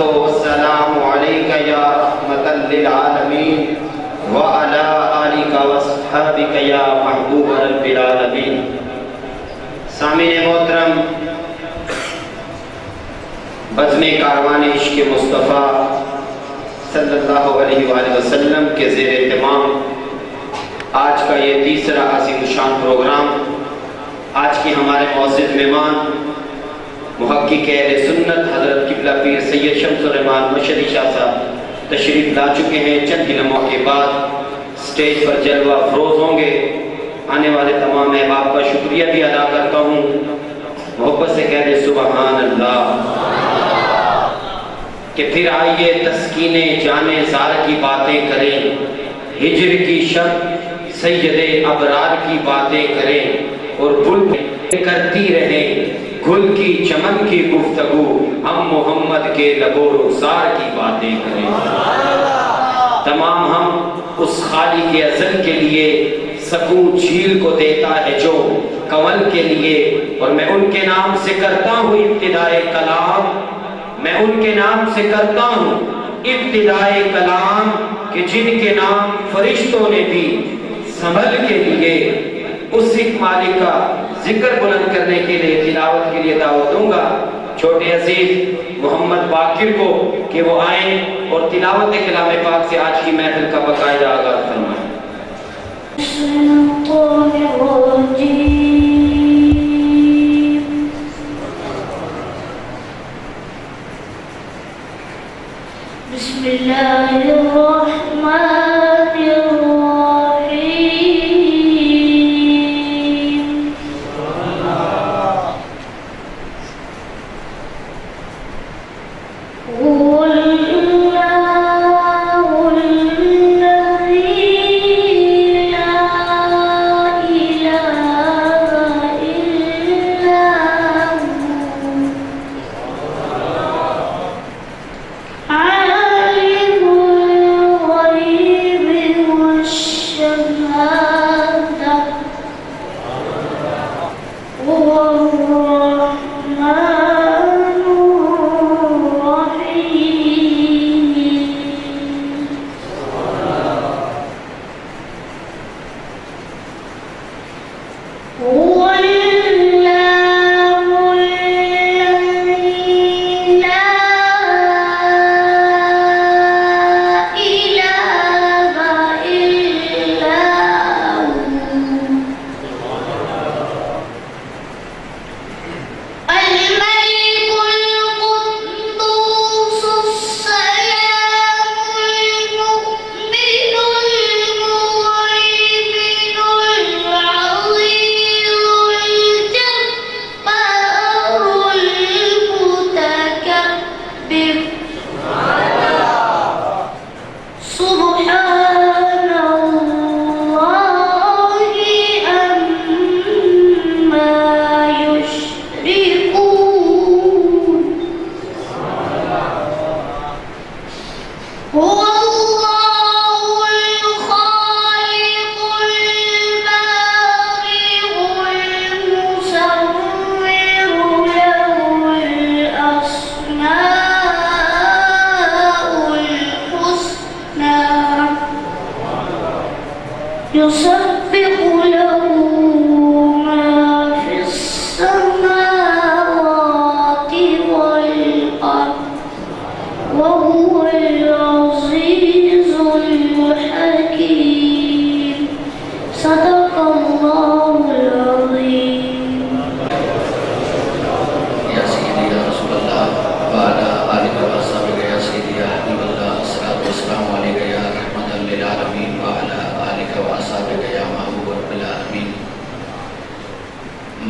والسلام علیک یا رحمۃ للعالمین وعلی آلک واصحابک یا محبوب رب العالمین۔ سامعین محترم، بزم کاروان عشق مصطفیٰ صلی اللہ علیہ وآلہ وسلم کے زیر اہتمام آج کا یہ تیسرا عظیم شان پروگرام، آج کی ہمارے معزز مہمان محقق اہل سنت حضرت قبلہ پیر سید شمس الرحمان مشہدی شاہ صاحب تشریف لا چکے ہیں۔ چند ہی لمحوں کے بعد سٹیج پر جلوہ افروز ہوں گے۔ آنے والے تمام احباب کا شکریہ بھی ادا کرتا ہوں۔ محبت سے کہہ دے سبحان اللہ۔ کہ پھر آئیے تسکین جان زار کی باتیں کریں، ہجر کی شب سید ابرار کی باتیں کریں، اور بلبلیں کرتی رہیں گل کی چمن کی گفتگو، ہم محمد کے لب و رخسار کی باتیں کریں۔ تمام ہم اس خالق ازل کے لیے سکون جھیل کو دیتا ہے جو کنول کے لیے، اور میں ان کے نام سے کرتا ہوں ابتدائے کلام، میں ان کے نام سے کرتا ہوں ابتدائے کلام، کہ جن کے نام فرشتوں نے بھی سنبھل کے لیے اس ایک مالک کا ذکر بلند کرنے کے لیے تلاوت کے لیے دعوت دوں گا چھوٹے عزیز محمد باقر کو کہ وہ آئیں اور تلاوت کلام پاک سے آج کی محفل کا باقاعدہ آغاز فرمائیں۔ بسم اللہ الرحمن الرحیم۔ هو الله الذی لا إله إلا هو، عالم الغیب والشہادہ، هو الرحمن الرحیم۔ هو الله الذي لا إله إلا هو، الملك القدوس السلام المؤمن المهيمن العزيز الجبار المتكبر، سبحان الله عما يشركون۔ هو الله الخالق البارئ المصور، له الأسماء الحسنى، يسبح له ما في السماوات والأرض، وهو العزيز الحكيم۔ صدق الله العظيم۔ یا سیدی یا رسول اللہ وعلی آلک واصحابک یا سیدی یا حبیب اللہ، الصلاۃ والسلام علیک یا رحمۃ للعالمین وعلی آلک واصحابک یا محبوب رب العالمین۔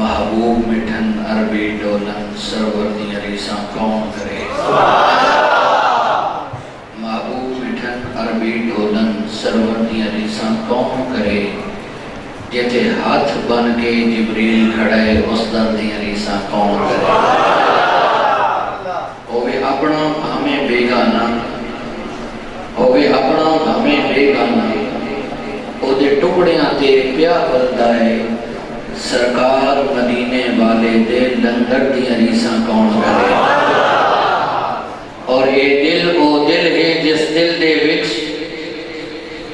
محبوب مٹھن عربی ڈولن سرور دی عریساں کون کرے، محبوب مٹھن عربی ڈولن سرور دی عریساں کون کرے، جیتے ہاتھ بن کے جبریل کھڑے اس در دی عریساں کون کرے۔ ہوئے اپنا ہمیں بیگانہ، ہوئے اپنا ہمیں بیگانہ، او دے ٹکڑیاں تے پیا بلدا ہے، سرکار مدینے والے دے لنگر دی عریساں کون کرے۔ اور یہ دل او دل ہے جس دل دے وچ،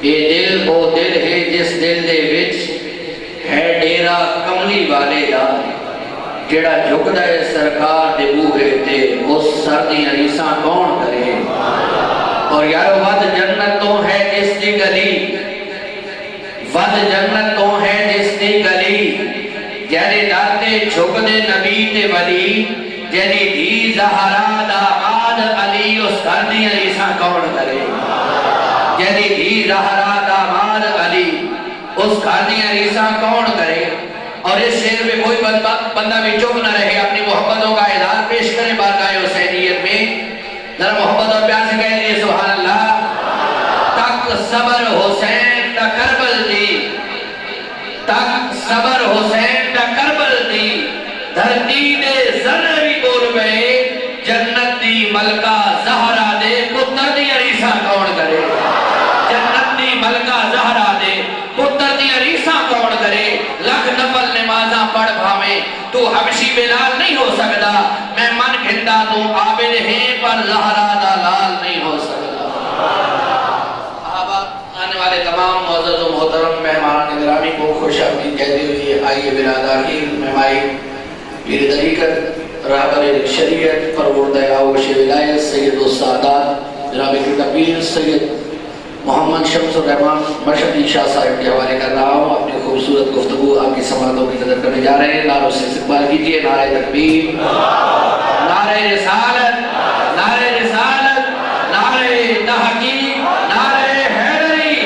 یہ دل او دل ہے جس دل دے وچ ہے ڈیرا کملی والے دا، جڑا جھکدا ہے سرکار دے بوہے تے اس سر دیاں ریساں کون کرے۔ اور یارو ود جنت تو ہے جس دی گلی، ود جنت تو ہے جس دی گلی، جہدے داتے جھکدے نبی تے ولی، جہدی دھی زہرا دا آد علی اس گھر دیاں ریساں کون کرے۔ جہدی دھی زہرا دا آد علی اس گھر دیاں ریساں کون کرے۔ اور اس شعر میں کوئی بندہ بھی چپ نہ رہے، اپنی محبتوں کا اظہار پیش کرے بارگاہ حسینیت میں، ذرا محبت اور پیار سے کہہ دیے سبحان اللہ۔ تک صبر حسین دا کربل دی، تک صبر حسین دا کربل دی، دھرتی دے ذرے بھی بول گئے، جنت دی ملکہ زہرا دے پتر دی ریساں کون کرے۔ جنت دی ملکہ زہرا دے پتر دی ریساں کون کرے۔ لکھ نفل نمازاں پڑھ بھاویں تو حبشی بلال نہیں ہو سکتا، میں من گھندا تو عابد ہیں پر زہرا دا لال نہیں ہو سکتا۔ آنے والے تمام معزز و محترم مہمان گرامی کو خوش آمدید کہتے ہوئے آئیے برادری مہمائی پیر طریقت رہبر شریعت پروردہ آوش ولایت سید السادات جناب پیر سید محمد شمس الرحمان مشہدی شاہ صاحب کے حوالے کر رہا ہوں۔ اپنی خوبصورت گفتگو آپ کی سماعتوں کی نظر کرنے جا رہے ہیں، نعروں سے استقبال کیجئے۔ نعرہ تکبیر، نعرہ رسالت، نعرہ رسالت، نعرہ تحقیق، نعرہ حیدری۔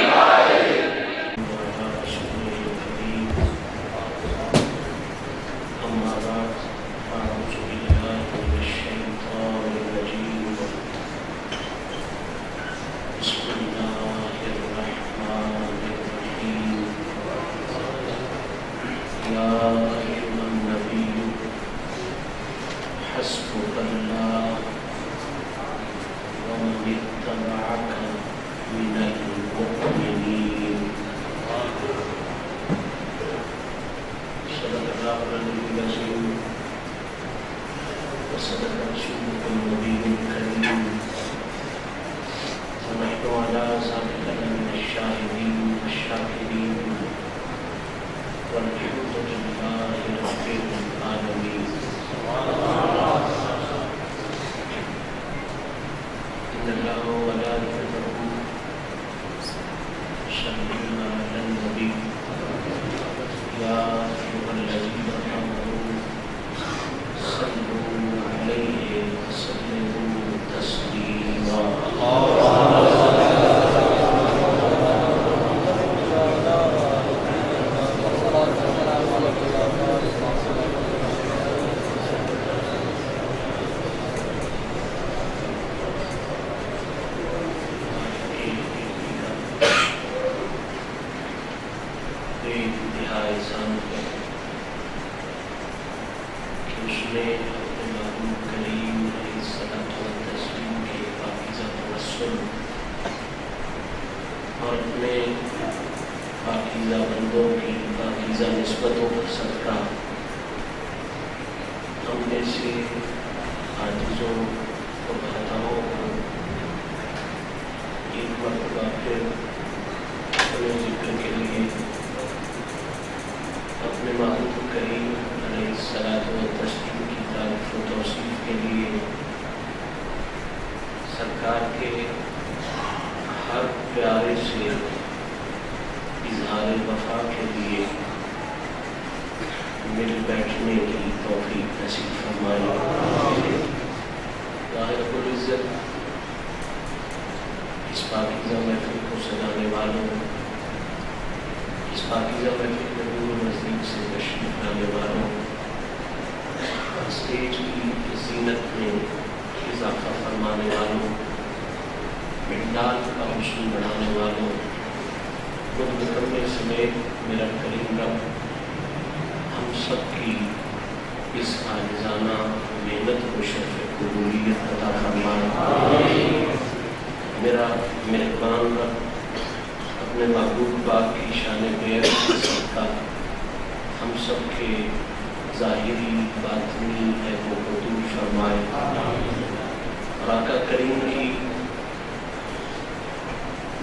حسبك الله ومن اتبعك من المؤمنين صدق الله العلي العظيم وصدق رسوله النبي الكريم ونحن على ذلك من الشاهدين والشاكرين والحمد لله رب العالمين إن الله وملائكته يصلون على النبي يا أيها الذين آمنوا صلوا عليه وسلموا تسليما اور اپنے پاکیزہ بندوں کی پاکیزہ نسبتوں کا صدقہ ہم جیسے عاجزوں اور خطاؤں کو ایک مرتبہ پھر اپنے ذکر کے لیے اپنے محبوب کریم علیہ الصلاۃ والتسلیم کی تعریف و توصیف کے لیے سرکار کے ہر پیارے سے اظہار وفا کے لیے مل بیٹھنے کی توفیق نصیب فرمائے۔ اللہ رب العزت اس پاکیزہ محفل کو سجانے والوں، اس پاکیزہ محفل میں دور و نزدیک سے تشریف لانے والوں، اسٹیج کی زینت میں اضافہ فرمانے والوں، مقدار کا حسن بڑھانے والوں، خود مکمل سمیت میرا کریم رب ہم سب کی اس عاجزانہ محنت کو شرف قبولیت عطا فرمائے۔ میرا مہربان رب اپنے محبوب پاک کی شان غیر کے صدقہ ہم سب کے ظاہری باطنی عیب و دور فرمائے۔ اور آقا کریم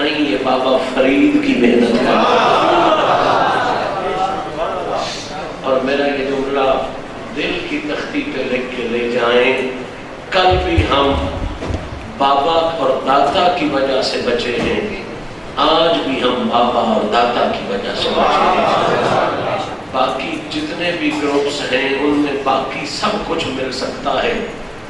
نہیں، یہ بابا فرید کی محنت کا اور میرا یہ جملہ دل کی تختی پہ لکھ کے لے جائیں، کل بھی ہم بابا اور داتا کی وجہ سے بچے ہیں، آج بھی ہم بابا اور داتا کی وجہ سے بچے ہیں۔ باقی جتنے بھی گروپس ہیں ان میں باقی سب کچھ مل سکتا ہے،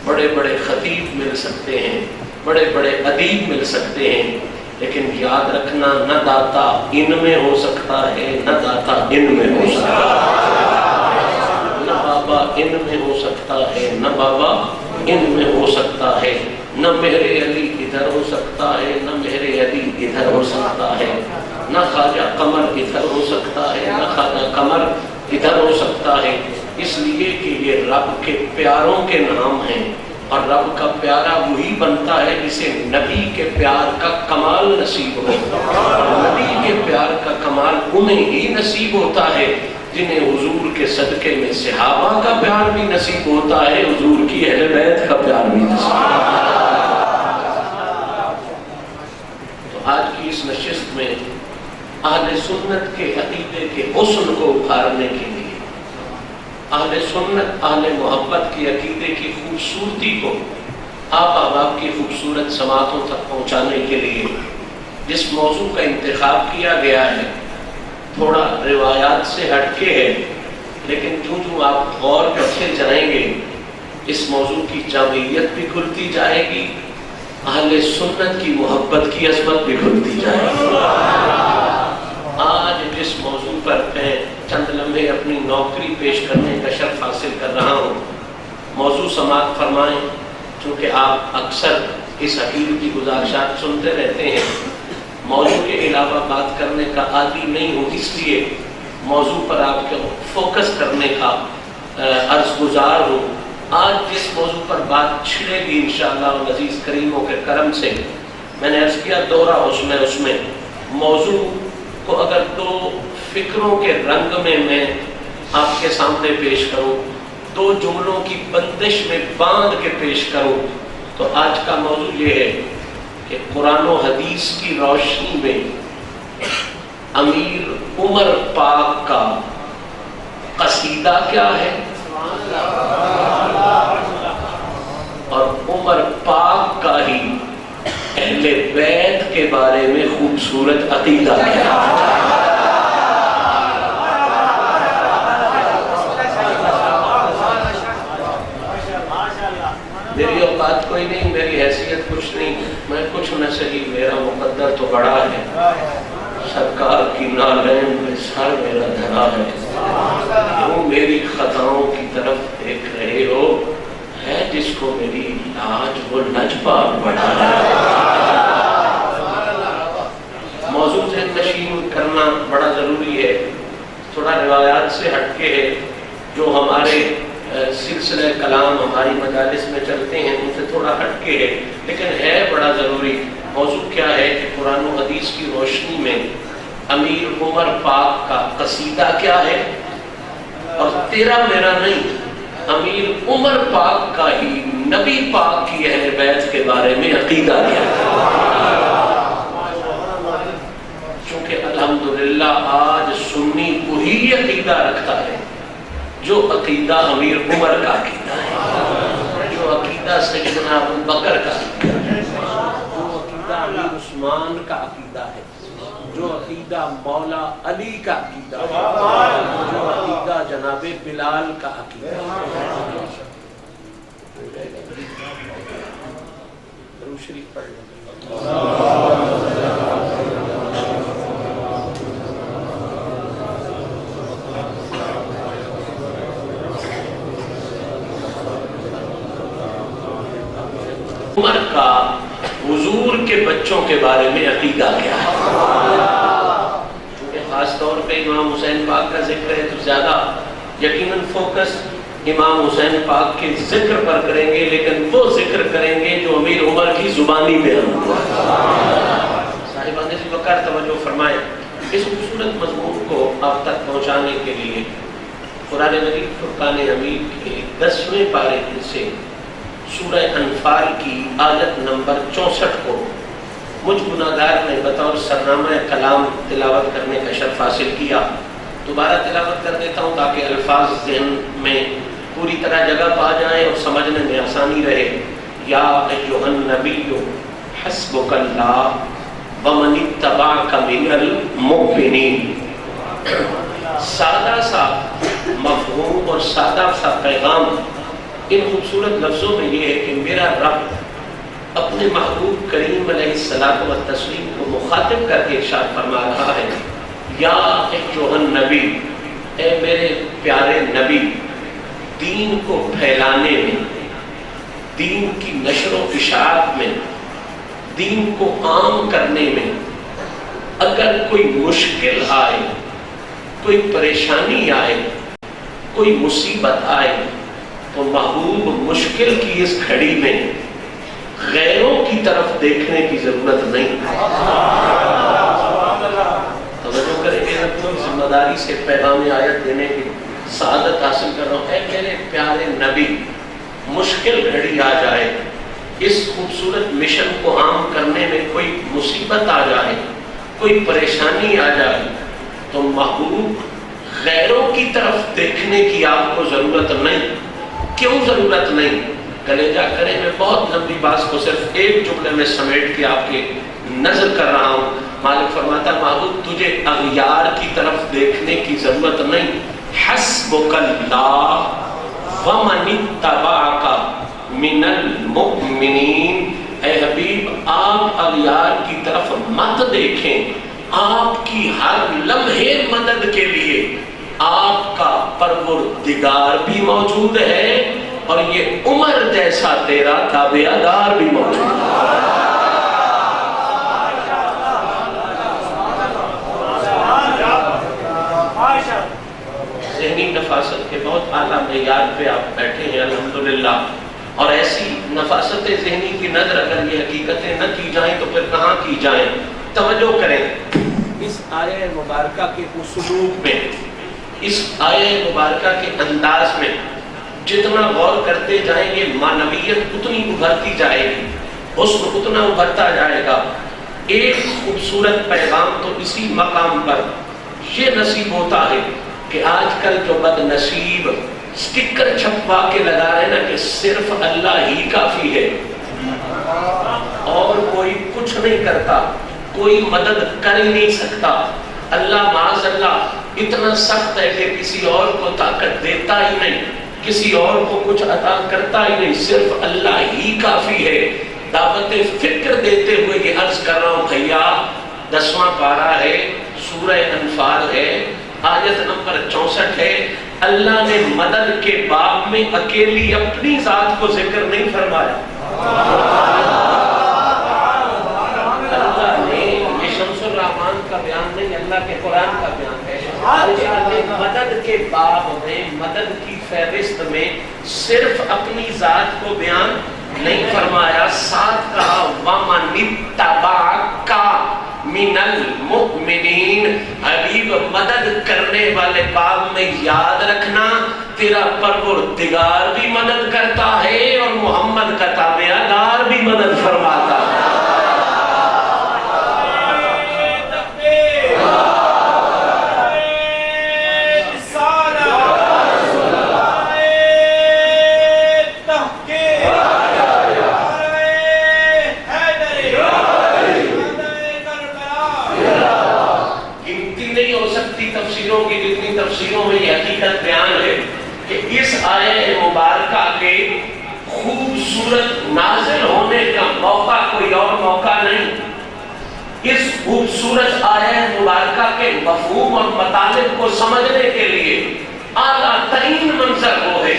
بڑے بڑے خطیب مل سکتے ہیں، بڑے بڑے ادیب مل سکتے ہیں، لیکن یاد رکھنا نہ داتا ان میں ہو سکتا ہے، نہ داتا ان میں ہو سکتا ہے، نہ بابا ان میں ہو سکتا ہے، نہ بابا ان میں ہو سکتا ہے، نہ مہر علی ادھر ہو سکتا ہے، نہ مہر علی ادھر ہو سکتا ہے، نہ خواجہ قمر ادھر ہو سکتا ہے، نہ خواجہ قمر ادھر ہو سکتا ہے، اس لیے کہ یہ رب کے پیاروں کے نام ہیں، اور رب کا پیارا وہی بنتا ہے جسے نبی کے پیار کا کمال نصیب ہو، اور نبی کے پیار کا کمال انہیں ہی نصیب ہوتا ہے جنہیں حضور کے صدقے میں صحابہ کا پیار بھی نصیب ہوتا ہے، حضور کی اہل بیت کا پیار بھی نصیب ہوتا ہے۔ تو آج کی اس نشست میں اہل سنت کے عقیدے کے حسن کو ابھارنے کے لیے، اہل سنت اہل محبت کی عقیدے کی خوبصورتی کو آپ احباب کی خوبصورت سماعتوں تک پہنچانے کے لیے جس موضوع کا انتخاب کیا گیا ہے تھوڑا روایات سے ہٹ کے ہے، لیکن جو آپ غور کرتے جائیں گے اس موضوع کی جامعیت بھی کھلتی جائے گی، اہل سنت کی محبت کی عظمت بھی کھلتی جائے گی۔ آج جس موضوع پر میں چند لمحے اپنی نوکری پیش کرنے کا شرف حاصل کر رہا ہوں، موضوع سماعت فرمائیں، چونکہ آپ اکثر اس حقیر کی گزارشات سنتے رہتے ہیں، موضوع کے علاوہ بات کرنے کا عادی نہیں ہوں، اس لیے موضوع پر آپ کو فوکس کرنے کا عرض گزار ہوں۔ آج جس موضوع پر بات چھڑے گی انشاءاللہ العزیز کریموں کے کرم سے، میں نے عرض کیا دورہ اس میں موضوع کو اگر دو فکروں کے رنگ میں آپ کے سامنے پیش کروں، دو جملوں کی بندش میں باندھ کے پیش کروں، تو آج کا موضوع یہ ہے کہ قرآن و حدیث کی روشنی میں امیر عمر پاک کا قصیدہ کیا ہے اور عمر پاک کا ہی اہل بیت کے بارے میں خوبصورت عقیدہ کیا ہے۔ میری اوقات کوئی نہیں، میری حیثیت کچھ نہیں، میں کچھ نہ صحیح، میرا مقدر تو بڑا ہے، سرکار کی نالین میں سر میرا دھرا ہے، کیوں میری خطاؤں کی طرف دیکھ رہے ہو، ہے جس کو میری لاج وہ لجپال بڑھا ہے۔ موضوع ذہن نشین کرنا بڑا ضروری ہے، تھوڑا روایات سے ہٹ کے ہے، جو ہمارے سلسلہ کلام ہماری مجالس میں چلتے ہیں ان سے تھوڑا ہٹ کے ہے، لیکن ہے بڑا ضروری۔ موضوع کیا ہے کہ قرآن و حدیث کی روشنی میں امیر عمر پاک کا قصیدہ کیا ہے، اور تیرا میرا نہیں، امیر عمر پاک کا ہی نبی پاک کی اہل بیت کے بارے میں عقیدہ کیا ہے۔ چونکہ الحمدللہ آج سنی وہی عقیدہ رکھتا ہے جو عقیدہ امیر عمر کا عقیدہ ہے، جو عقیدہ سیدنا ابو بکر کا عقیدہ ہے، جو عقیدہ امیر عثمان کا عقیدہ ہے، جو عقیدہ مولا علی کا عقیدہ ہے، جو عقیدہ جناب بلال کا عقیدہ ہے۔ درود شریف پڑھ لیں۔ عمر کا حضور کے بچوں کے بارے میں عقیدہ کیا ہے؟ کیونکہ خاص طور پہ امام حسین پاک کا ذکر ہے تو زیادہ یقیناً فوکس امام حسین پاک کے ذکر پر کریں گے، لیکن وہ ذکر کریں گے جو امیر عمر کی زبانی بیان ہوا۔ صاحبان ذی وقار توجہ فرمائیں، اس خوبصورت مضمون کو آپ تک پہنچانے کے لیے قرآن مجید فرقان حمید کے 10ویں پارے سے سورہ انفال کی آیت نمبر 64 کو مجھ گناہگار نے بطور سرنامہ کلام تلاوت کرنے کا شرف حاصل کیا. دوبارہ تلاوت کر دیتا ہوں تاکہ الفاظ ذہن میں پوری طرح جگہ پا جائیں اور سمجھنے میں آسانی رہے. یا ایھا النبی حسبک اللہ ومن اتبعک من المؤمنین. سادہ سا مفہوم اور سادہ سا پیغام ان خوبصورت لفظوں میں یہ ہے کہ میرا رب اپنے محبوب کریم علیہ الصلوۃ والتسلیم کو مخاطب کر کے ارشاد فرما رہا ہے یا ایھا النبی، اے میرے پیارے نبی، دین کو پھیلانے میں، دین کی نشر و اشاعت میں، دین کو عام کرنے میں اگر کوئی مشکل آئے، کوئی پریشانی آئے، کوئی مصیبت آئے تو محبوب مشکل کی اس گھڑی میں غیروں کی طرف دیکھنے کی ضرورت نہیں. توجہ کریں کہ اپنی ذمہ داری سے پیغام آیت دینے کی سعادت حاصل کر رہا ہوں. اے میرے پیارے نبی، مشکل گھڑی آ جائے، اس خوبصورت مشن کو عام کرنے میں کوئی مصیبت آ جائے، کوئی پریشانی آ جائے تو محبوب غیروں کی طرف دیکھنے کی آپ کو ضرورت نہیں. کیوں ضرورت نہیں؟ کلیجہ کریں میں بہت لمبی بات کو صرف ایک جملے میں سمیٹ کے آپ کے نظر کر رہا ہوں. مالک فرماتا محبوب تجھے اغیار کی طرف دیکھنے کی ضرورت نہیں. حسبک اللہ ومن اتبعک من المؤمنین. اے حبیب آپ اغیار کی طرف مت دیکھیں. آپ کی ہر لمحے مدد کے لیے آپ کا پروردگار بھی موجود ہے اور یہ عمر جیسا تیرا تابعدار بھی موجود ہے. ذہنی نفاست کے بہت اعلیٰ معیار پہ آپ بیٹھے ہیں الحمدللہ. اور ایسی نفاست ذہنی کی نظر اگر یہ حقیقتیں نہ کی جائیں تو پھر کہاں کی جائیں. توجہ کریں اس آیہ مبارکہ کے اسلوب میں، اس آیہ مبارکہ کے انداز میں جتنا غور کرتے جائیں گے معنویت اتنی ابھرتی جائے گی، حسن اتنا ابھرتا جائے گا. ایک خوبصورت پیغام تو اسی مقام پر یہ نصیب ہوتا ہے کہ آج کل جو بد نصیب سٹکر چھپوا کے لگا رہے نا کہ صرف اللہ ہی کافی ہے اور کوئی کچھ نہیں کرتا، کوئی مدد کر ہی نہیں سکتا، اللہ معاذ اللہ اتنا سخت ہے کہ کسی اور کو طاقت دیتا ہی نہیں، کسی اور کو کچھ عطا کرتا ہی نہیں، صرف اللہ ہی کافی ہے. دعوت فکر دیتے ہوئے یہ عرض کر رہا ہوں بھیا 10واں پارہ ہے، سورہ انفال ہے، آیت نمبر 64 ہے. اللہ نے مدد کے باب میں اکیلی اپنی ذات کو ذکر نہیں فرمایا. اللہ نے یہ شمس الرحمان کا بیان نہیں، اللہ کے قرآن کا بیان ہے. اللہ نے مدد کے باب میں، مدد کی فہرست میں صرف اپنی ذات کو بیان نہیں فرمایا، ساتھ کہا وَمَنِ اتَّبَعَكَ مِنَ الْمُؤْمِنِينَ. حبیب مدد کرنے والے باب میں یاد رکھنا تیرا پروردگار بھی مدد کرتا ہے اور محمد کا تابعدار بھی مدد فرماتا ہے. تفسیروں کی جتنی تفسیروں میں یہ حقیقت بیان ہے کہ اس آیہ مبارکہ کے خوبصورت نازل ہونے کا موقع کوئی اور موقع نہیں. اس خوبصورت آیہ مبارکہ کے مفہوم اور مطالب کو سمجھنے کے لیے اعلیٰ ترین منظر وہ ہے،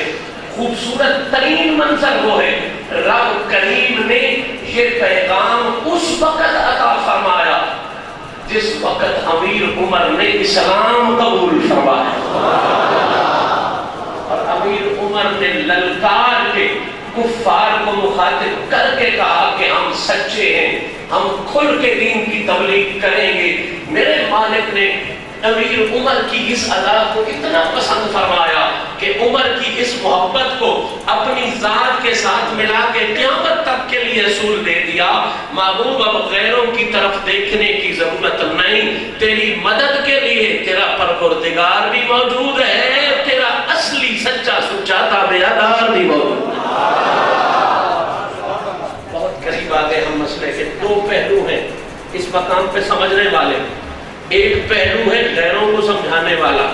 خوبصورت ترین منظر وہ ہے. رب کریم نے یہ پیغام اس وقت عطا فرمایا جس وقت امیر عمر نے اسلام قبول فرمایا اور امیر عمر نے للکار کے کفار کو مخاطب کر کے کہا کہ ہم سچے ہیں، ہم کھل کے دین کی تبلیغ کریں گے. میرے مالک نے امیر عمر کی اس ادا کو اتنا پسند فرمایا کہ عمر کی اس محبت کو اپنی ذات کے ساتھ ملا کے قیامت تک کے لیے اصول دے دیا، محبوب اب غیروں کی طرف دیکھنے کی ضرورت نہیں، تیری مدد کے لیے تیرا پروردگار بھی موجود ہے، تیرا اصلی سچا سچا تابعدار بھی موجود ہے۔ بہت قریب آ گئے ہم مسئلے کے، دو پہلو ہیں اس مقام پہ سمجھنے والے، ایک پہلو ہے غیروں کو سمجھانے والا،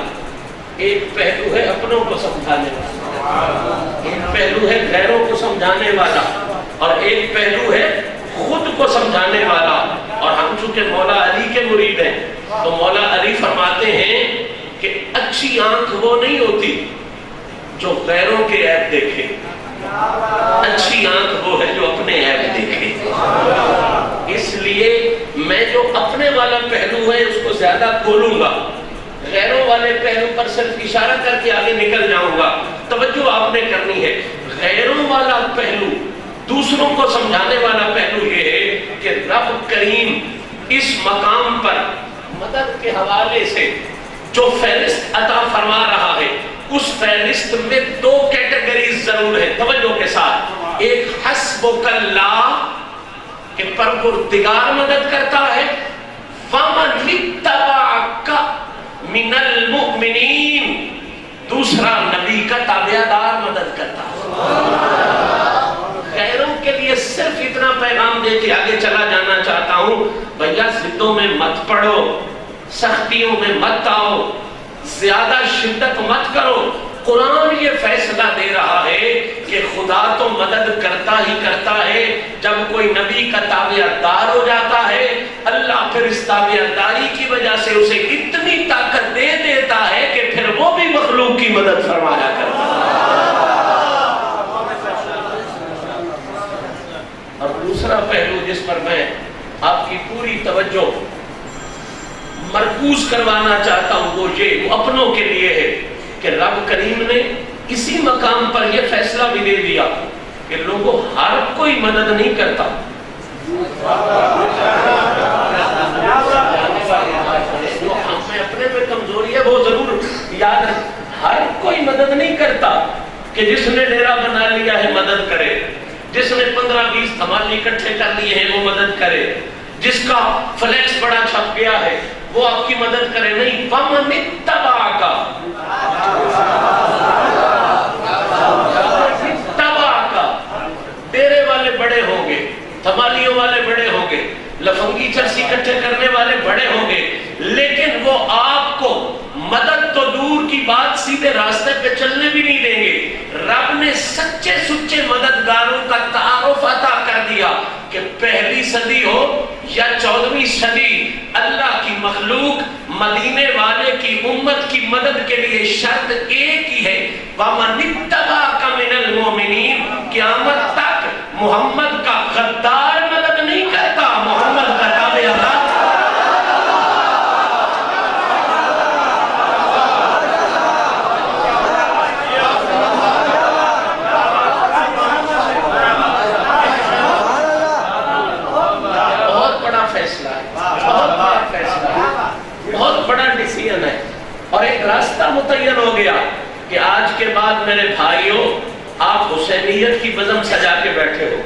ایک پہلو ہے اپنوں کو سمجھانے والا، ایک پہلو ہے غیروں کو سمجھانے والا اور ایک پہلو ہے خود کو سمجھانے والا۔ اور ہم چونکہ مولا علی کے مرید ہیں تو مولا علی فرماتے ہیں کہ اچھی آنکھ وہ نہیں ہوتی جو غیروں کے عیب دیکھے، اچھی آنکھ وہ ہے جو اپنے عیب دیکھے۔ اس لیے میں جو اپنے والا پہلو ہے اس کو زیادہ کھولوں گا، غیروں والے پہلو پر صرف اشارہ کر کے آگے نکل جاؤں گا۔ توجہ آپ نے کرنی ہے، غیروں والا پہلو، دوسروں کو سمجھانے والا پہلو یہ ہے کہ رب کریم اس مقام پر مدد کے حوالے سے جو فہرست عطا فرما رہا ہے، اس فہرست میں دو کیٹیگریز ضرور ہے، توجہ کے ساتھ۔ ایک حسبک اللہ کہ پروردگار مدد کرتا ہے، وَمَنِ اتَّبَعَكَ مِنَ الْمُؤْمِنِينَ، دوسرا نبی کا تابعدار مدد کرتا ہے۔ غیروں کے لیے صرف اتنا پیغام دے کے آگے چلا جانا چاہتا ہوں، بھیا ضدوں میں مت پڑو، سختیوں میں مت آؤ، زیادہ شدت مت کرو۔ قرآن یہ فیصلہ دے رہا ہے کہ خدا تو مدد کرتا ہی کرتا ہے، جب کوئی نبی کا تابعدار ہو جاتا ہے اللہ پھر اس تابعداری کی وجہ سے اسے اتنی طاقت دے دیتا ہے کہ پھر وہ بھی مخلوق کی مدد فرمایا کرتا ہے۔ اور دوسرا پہلو جس پر میں آپ کی پوری توجہ مرکوز کروانا چاہتا ہوں وہ یہ، وہ اپنوں کے لیے ہے کہ رب کریم نے اسی مقام پر یہ فیصلہ بھی دے دیا کہ لوگوں ہر کوئی مدد نہیں کرتا۔ ہمیں اپنے میں کمزوری ہے وہ ضرور یاد ہے، ہر کوئی مدد نہیں کرتا کہ جس نے ڈیرا بنا لیا ہے مدد کرے، جس نے 15-20 دھمالی اکٹھے کر لیے ہیں وہ مدد کرے، جس کا فلیکس بڑا چھپ گیا ہے وہ آپ کی مدد کرے نہیں۔ وَمَنِ اتَّبَعَكَ، ڈیرے والے بڑے ہوں گے، دھمالیوں والے بڑے ہوں گے، لفنگی چرسی اکٹھے کرنے والے بڑے ہوں گے، لیکن وہ آپ کو مدد تو دور کی بات سیدھے راستے پہ چلنے بھی نہیں دیں گے۔ رب نے سچے سچے مددگاروں کا تعارف عطا کر دیا کہ پہلی صدی ہو یا 14ویں صدی، اللہ کی مخلوق مدینے والے کی امت کی مدد کے لیے شرط ایک ہی ہے، وَمَنِ اتَّبَعَكَ مِنَ الْمُؤْمِنِينَ، قیامت تک محمد کا غدار مدد نہیں کرتا، محمد کا تابعدار۔ اور ایک راستہ متعین ہو گیا کہ آج کے بعد میرے بھائیوں آپ حسینیت کی بزم سجا کے بیٹھے ہو،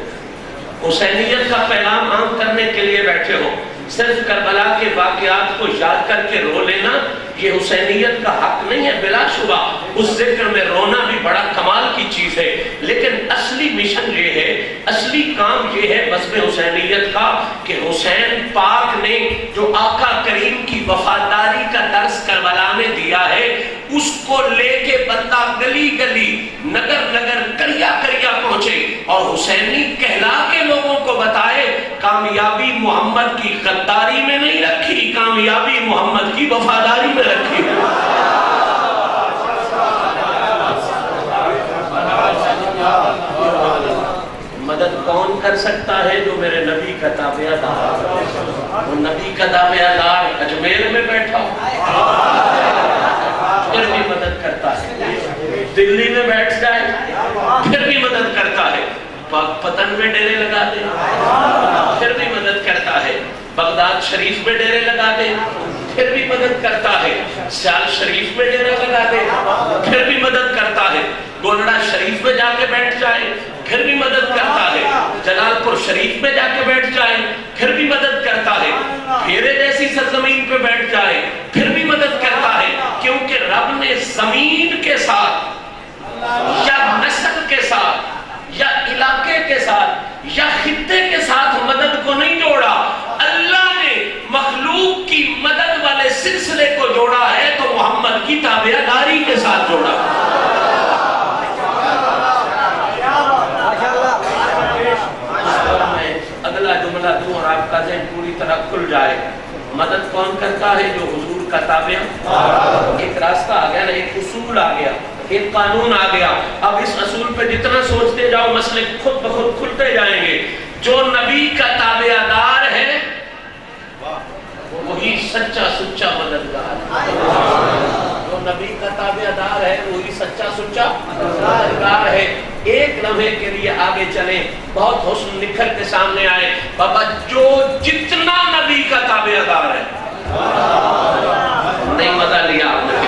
حسینیت کا پیغام عام کرنے کے لیے بیٹھے ہو، صرف کربلا کے واقعات کو یاد کر کے رو لینا یہ حسینیت کا حق نہیں ہے، بلا شبہ اس ذکر میں رونا بھی بڑا کمال کی چیز ہے، لیکن اصلی مشن یہ ہے، اصلی کام یہ ہے بزم حسینیت کا کہ حسین پاک نے جو آقا کریم کی وفاداری کا درس کربلا میں دیا ہے اس کو لے کے بندہ گلی گلی نگر نگر کریا کریا پہنچے اور حسینی کہلا کے لوگوں کو بتائے کامیابی محمد کی غداری میں نہیں رکھی، کامیابی محمد کی وفاداری میں رکھی۔ مدد کون کر سکتا ہے؟ جو میرے نبی کا تابعدار، وہ نبی کا تابعدار اجمیر میں بیٹھا پھر بھی مدد کرتا ہے، دلی میں بیٹھ جائے پھر بھی مدد کرتا ہے، پتن میں ڈیرے لگا دے پھر بھی مدد کرتا ہے، بغداد شریف میں ڈیرے لگا دے پھر بھی مدد کرتا ہے، سیال شریف میں ڈیرا لگا دے پھر بھی مدد کرتا گولڑا شریف میں جا کے بیٹھ جائیں پھر بھی مدد کرتا ہے، جلال پور شریف میں جا کے بیٹھ جائیں پھر بھی مدد کرتا ہے، پھیرے جیسی سرزمین پہ بیٹھ جائیں پھر بھی مدد کرتا ہے، کیونکہ رب نے زمین کے ساتھ یا نسل کے ساتھ یا علاقے کے ساتھ یا خطے کے ساتھ مدد کو نہیں جوڑا، اللہ نے مخلوق کی مدد والے سلسلے کو جوڑا ہے تو محمد کی تابعداری کے ساتھ جوڑا۔ میں اگلا جملہ دوں اور آپ کا ذہن پوری طرح کھل جائے۔ مدد کون کرتا ہے؟ جو حضور کا تابع۔ ایک راستہ آ گیا نا، ایک اصول آ گیا، ایک قانون آ گیا۔ اب اس اصول پہ جتنا سوچتے جاؤ مسئلے خود بخود کھلتے جائیں گے۔ جو نبی کا تابع دار ہے وہی سچا سچا مددگار ہے۔ جو نبی کا تابع دار ہے وہی سچا سچا مددگار ہے۔ ایک لمحے کے لیے آگے چلیں، بہت حسن نکھر کے سامنے آئے۔ بابا جو جتنا نبی کا تابع دار ہے، نہیں مزہ لیا آپ نے،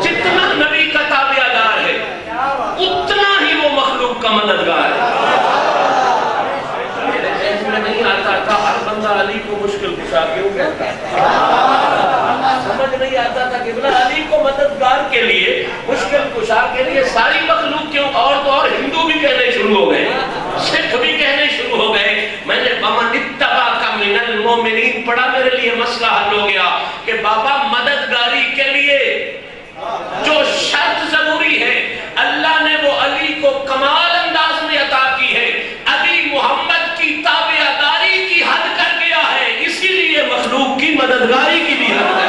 جتنا نبی کا تابع دار ہے اتنا ہی وہ مخلوق کا مددگار ہے۔ میرے ذہن میں نہیں آتا تھا ہر بندہ علی کو مشکل کشا کیوں کہتا ہے، سمجھ نہیں آتا تھا کہ علی کو مددگار کے لیے، مشکل کشا کے لیے ساری مخلوق کیوں، اور تو اور ہندو بھی کہنے شروع ہو گئے، سکھ بھی کہنے شروع ہو گئے۔ میں نے وَمَنِ اتَّبَعَكَ مِنَ الْمُؤْمِنِينَ پڑھا، میرے لیے مسئلہ حل ہو گیا کہ بابا مددگاری کے لیے جو شرط ضروری ہے اللہ نے وہ علی کو کمال انداز میں عطا کی ہے۔ علی محمد کی تابعداری کی حد کر گیا ہے، اسی لیے مخلوق کی مددگاری کی بھی حد ہے۔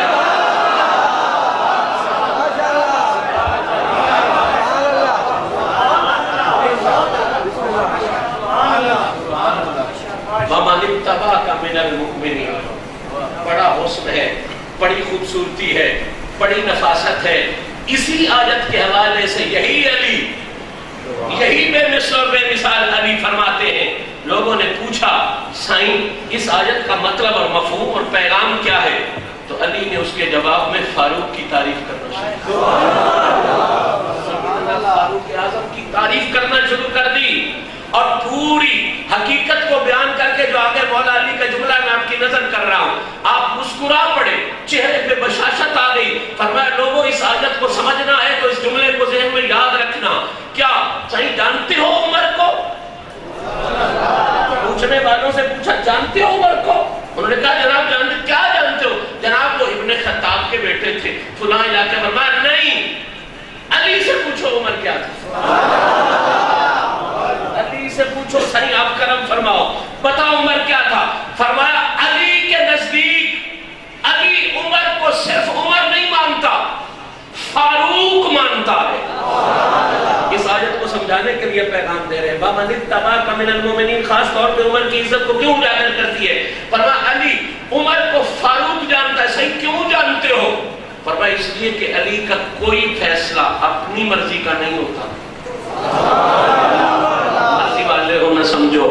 وَمَنِ اتَّبَعَكَ مِنَ الْمُؤْمِنِينَ بڑا حسن ہے، بڑی خوبصورتی ہے، بڑی نفاست ہے۔ اسی آیت کے حوالے سے یہی علی، یہی بے مثل اور بے مثال علی فرماتے ہیں۔ لوگوں نے پوچھا سائیں اس آیت کا مطلب اور مفہوم اور پیغام کیا ہے؟ تو علی نے اس کے جواب میں فاروق کی تعریف کرنا شروع فاروق اعظم کی تعریف کرنا شروع کر دی، اور پوری حقیقت کو بیان کر کے جو آگے مولا علی کا جملہ میں آپ کی نظر کر رہا ہوں، آپ مسکرا پڑے، چہرے پہ بشاشت آ گئی۔ فرمایا لوگوں اس آیت کو سمجھنا ہے تو اس جملے کو ذہن میں یاد رکھنا۔ کیا صحیح جانتے ہو عمر کو؟ پوچھنے والوں سے پوچھا جانتے ہو عمر کو؟ انہوں نے کہا جناب جانتے، کیا جانتے ہو؟ جناب وہ ابن خطاب کے بیٹے تھے فلاں علاقے۔ فرمایا نہیں، علی سے پوچھو عمر کیا تھا، علی سے پوچھو، صحیح آپ کرم فرماؤ، بتاؤ عمر کیا تھا؟ فرمایا علی کے نزدیک علی عمر کو صرف عمر نہیں مانتا، فاروق مانتا ہے۔ اس آیت کو سمجھانے کے لیے پیغام دے رہے ہیں۔ وَمَنِ اتَّبَعَكَ مِنَ الْمُؤْمِنِينَ خاص طور پہ عمر کی عزت کو کیوں اجاگر کرتی ہے؟ فرمایا علی عمر کو فاروق جانتا ہے، صحیح کیوں جانتے ہو؟ فرمایا اس لیے کہ علی کا کوئی فیصلہ اپنی مرضی کا نہیں ہوتا۔ مرضی والے ہو نہ سمجھو،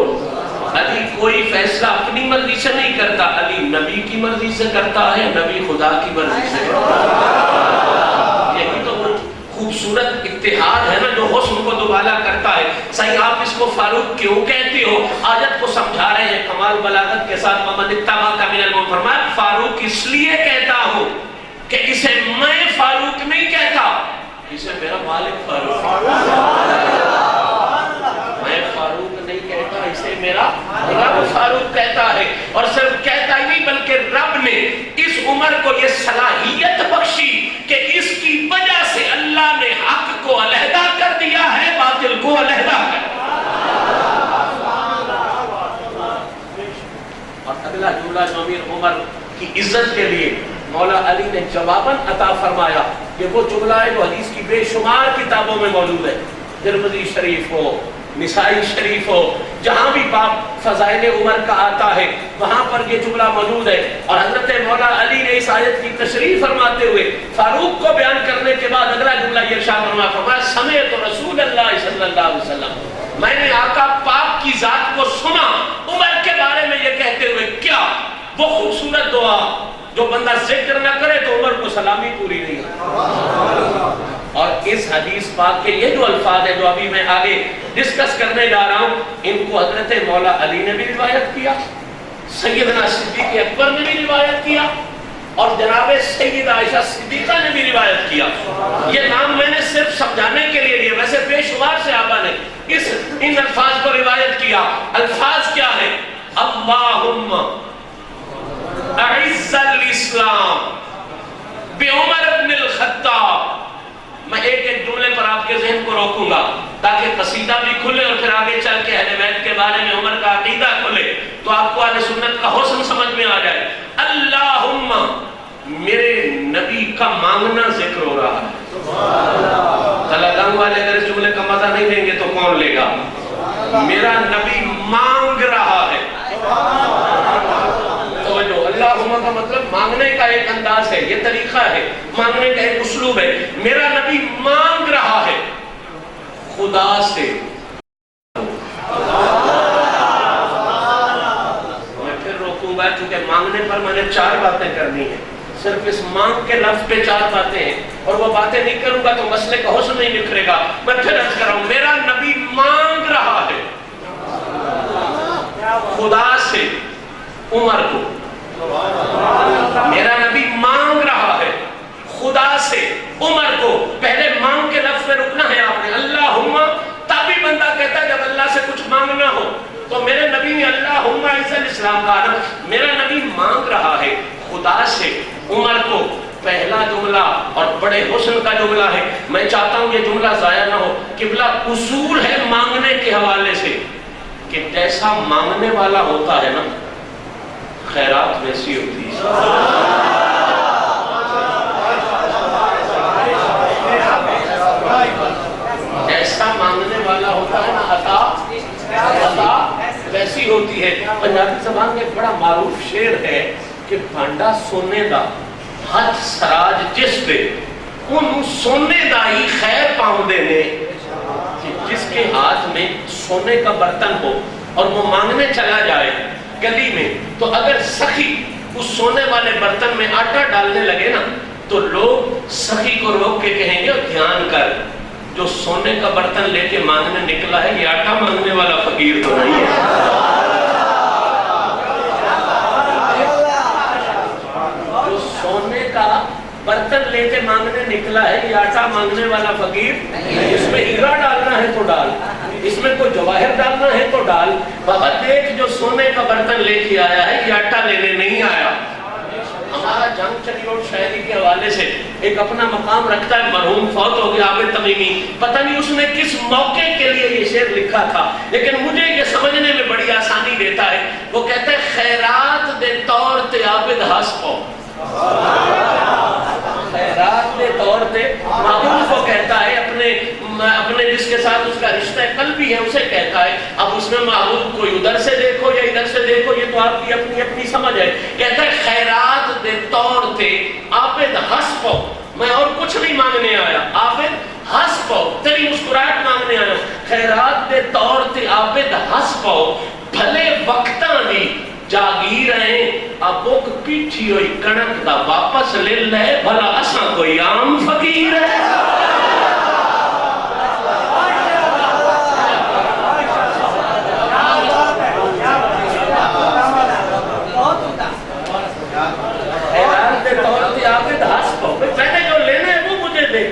علی کوئی فیصلہ اپنی مرضی سے نہیں کرتا، علی نبی کی مرضی سے کرتا ہے، نبی خدا کی مرضی سے کرتا ہے۔ یہی تو وہ خوبصورت اتحاد ہے نا جو حسن کو دوبالا کرتا ہے۔ صحیح آپ اس کو فاروق کیوں کہتے ہو؟ آیت کو سمجھا رہے ہیں کمال بلاغت کے ساتھ۔ وَمَنِ اتَّبَعَكَ مِنَ الْمُؤْمِنِينَ فرمایا فاروق اس لیے کہتا ہوں کہ اسے میں فاروق نہیں کہتا، اسے میرا مالک فاروق، میں فاروق نہیں کہتا، اسے میرا رب فاروق کہتا ہے۔ اور صرف کہتا ہی نہیں بلکہ رب نے اس عمر کو یہ صلاحیت بخشی کہ اس کی وجہ سے اللہ نے حق کو علیحدہ کر دیا ہے، باطل کو علیحدہ کر دیا۔ اور اگلا جملہ جو امیر عمر کی عزت کے لیے مولا علی نے جواباً عطا فرمایا کہ وہ جملہ ہے جو حدیث کی بے شمار کتابوں میں موجود ہے، ترمذی شریف ہو، نسائی شریف ہو، جہاں بھی باب فضائل عمر کا آتا ہے وہاں پر یہ جملہ موجود ہے۔ اور حضرت مولا علی نے اس آیت کی تشریح فرماتے ہوئے فاروق کو بیان کرنے کے بعد اگلا جملہ یہ ارشاد فرمایا سمعت رسول اللہ صلی اللہ علیہ وسلم، میں نے آقا پاک کی ذات کو سنا عمر کے بارے میں یہ کہتے ہوئے، کیا وہ خوبصورت دعا جو بندہ ذکر نہ کرے تو عمر کو سلامی پوری نہیں ہوتی۔ اور اس حدیث پاک کے یہ جو الفاظ ہیں جو ابھی میں آگے ڈسکس کرنے جا رہا ہوں، ان کو حضرت مولا علی نے بھی روایت کیا، سیدنا صدیق اکبر نے بھی روایت کیا، اور جناب سیدہ عائشہ صدیقہ نے بھی روایت کیا۔ یہ نام میں نے صرف سمجھانے کے لیے لیا، ویسے بے شمار صحابہ نے ان الفاظ کو روایت کیا۔ الفاظ کیا ہے؟ اللہم اعز الاسلام بعمر بن الخطاب۔ میں ایک ایک جملے پر آپ کے ذہن کو روکوں گا تاکہ قصیدہ بھی کھلے اور پھر آگے چل کے اہل بیت کے بارے میں عمر کا عقیدہ کھلے تو آپ کو اہل سنت کا حسن سمجھ میں آ جائے۔ اللہم، میرے نبی کا مانگنا ذکر ہو رہا ہے۔ تلگنگ والے اگر اس جملے کا مزہ نہیں لیں گے تو کون لے گا؟ میرا نبی مانگ رہا ہے۔ توجہ، اللہم کا مطلب مانگنے کا ایک انداز ہے، یہ طریقہ ہے، مانگنے کا ایک اسلوب ہے۔ میرا نبی مانگ رہا ہے خدا سے۔ میں پھر روکوں گا کیونکہ مانگنے پر میں نے 4 باتیں کرنی ہیں، صرف اس مانگ کے لفظ پہ 4 باتیں ہیں، اور وہ باتیں نہیں کروں گا تو مسئلے کا حسن نہیں نکھرے گا۔ میں پھر عرض کر رہا ہوں، میرا نبی مانگ رہا ہے خدا سے عمر کو۔ میرا نبی مانگ رہا ہے خدا سے عمر کو۔ پہلے مانگ کے لفظ پہ رکنا ہے آپ نے، اللہم۔ تبھی بندہ کہتا ہے جب اللہ سے کچھ مانگنا ہو تو میرے نبی نے اللہم اعز الاسلام کہا نا۔ میرا نبی مانگ رہا ہے خدا سے عمر کو، پہلا جملہ اور بڑے حسن کا جملہ ہے۔ میں چاہتا ہوں یہ جملہ ضائع نہ ہو۔ قبلہ اصول ہے مانگنے کے حوالے سے کہ جیسا مانگنے والا ہوتا ہے نا خیرات ویسی ہوتی ہے۔ جیسا مانگنے والا ہوتا ہے نا عطا ویسی ہوتی ہے۔ پنجابی زبان میں ایک بڑا معروف شعر ہے کہ بھانڈا سونے دا ہاتھ سراج جس دے ان سونے دا ہی خیر پاؤں دینے۔ جس کے ہاتھ میں سونے کا برتن ہو اور وہ مانگنے چلا جائے گلی میں، تو اگر سخی اس سونے والے برتن میں آٹا ڈالنے لگے نا تو لوگ سخی کو روک کے کہیں گے دھیان کر، جو سونے کا برتن لے کے مانگنے نکلا ہے یہ آٹا مانگنے والا فقیر تو نہیں ہے۔ جو سونے کا برتن لے کے مانگنے نکلا ہے یہ آٹا مانگنے والا فقیر، اس میں ہیرا ڈالنا ہے تو ڈال، اس میں کوئی جواہر ڈالنا ہے تو ڈال، بابا دیکھ جو سونے کا برتن لے کے آیا ہے یہ آٹا لینے نہیں آیا۔ ہمارا جنگ چلی اور شاعری کے حوالے سے ایک اپنا مقام رکھتا ہے، مرحوم فوت ہو گیا عابد تمیمی، پتہ نہیں اس نے کس موقع کے لیے یہ شعر لکھا تھا لیکن مجھے یہ سمجھنے میں بڑی آسانی دیتا ہے۔ وہ کہتا ہے خیرات دے طور تے عابد ہس پو، خیرات دے طور تے محبوب کو کہتا ہے، اپنے جس کے ساتھ اس کا رشتہ قلبی ہے اسے کہتا ہے۔ اب اس میں محبوب کو ادھر سے دیکھو یا ادھر سے دیکھو یہ تو آپ کی اپنی اپنی سمجھ ہے۔ کہتا ہے خیرات دے طور تے عابد ہس پو، میں اور کچھ نہیں مانگنے آیا، عابد ہس پو، تیری مسکراہٹ مانگنے آیا۔ خیرات دے طور تے عابد ہس پو، بھلے وقتاں دی جاگیر ہیں، ابوک پیٹھی ہوئی کنک دا واپس لے لے، بھلا اساں کوئی عام فقیر ہے۔ خیرات دے طور تے عابد ہس پو، پہلے جو لینا ہے وہ مجھے دے،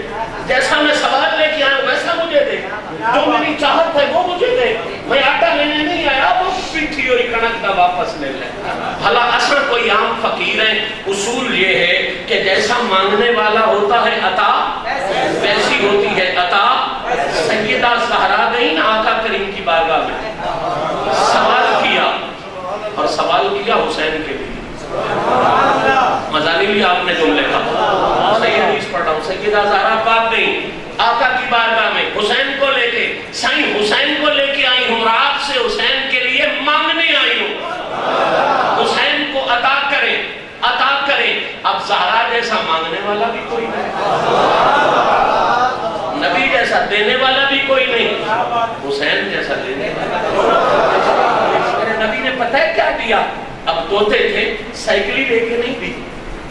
جیسا میں سوال لے کے آیا ویسا مجھے دے، جو میری چاہت ہے وہ مجھے دے، میں آٹا لینے نہیں آیا، وہ پیٹھی ہوئی کنک دا واپس لے لے، بھلا اصل کوئی عام فقیر ہے۔ اصول یہ ہے کہ جیسا مانگنے والا ہوتا ہے عطا ویسی ہوتی ہے عطا۔ سیدہ زہرا گئی نا آقا کریم کی بارگاہ میں، سوال کیا اور سوال کیا حسین کے لیے، مزہ نہیں لیا آپ نے جملے کا، صحیح حدیث پڑھ رہا ہوں۔ سیدہ زہرا پاک گئی آقا کی بارگاہ میں حسین کو لے کے، سائیں حسین کو لے کے آئی ہوں اور آپ سے حسین کے لیے مانگنے آئی ہوں، حسین کو عطا کریں عطا کریں۔ اب زہرا جیسا مانگنے والا بھی کوئی نہیں، نبی جیسا دینے والا بھی کوئی نہیں، حسین جیسا دینے والا۔ میرے نبی نے پتہ ہے کیا دیا؟ اب توتے تھے، سائیکلی لے کے نہیں دی،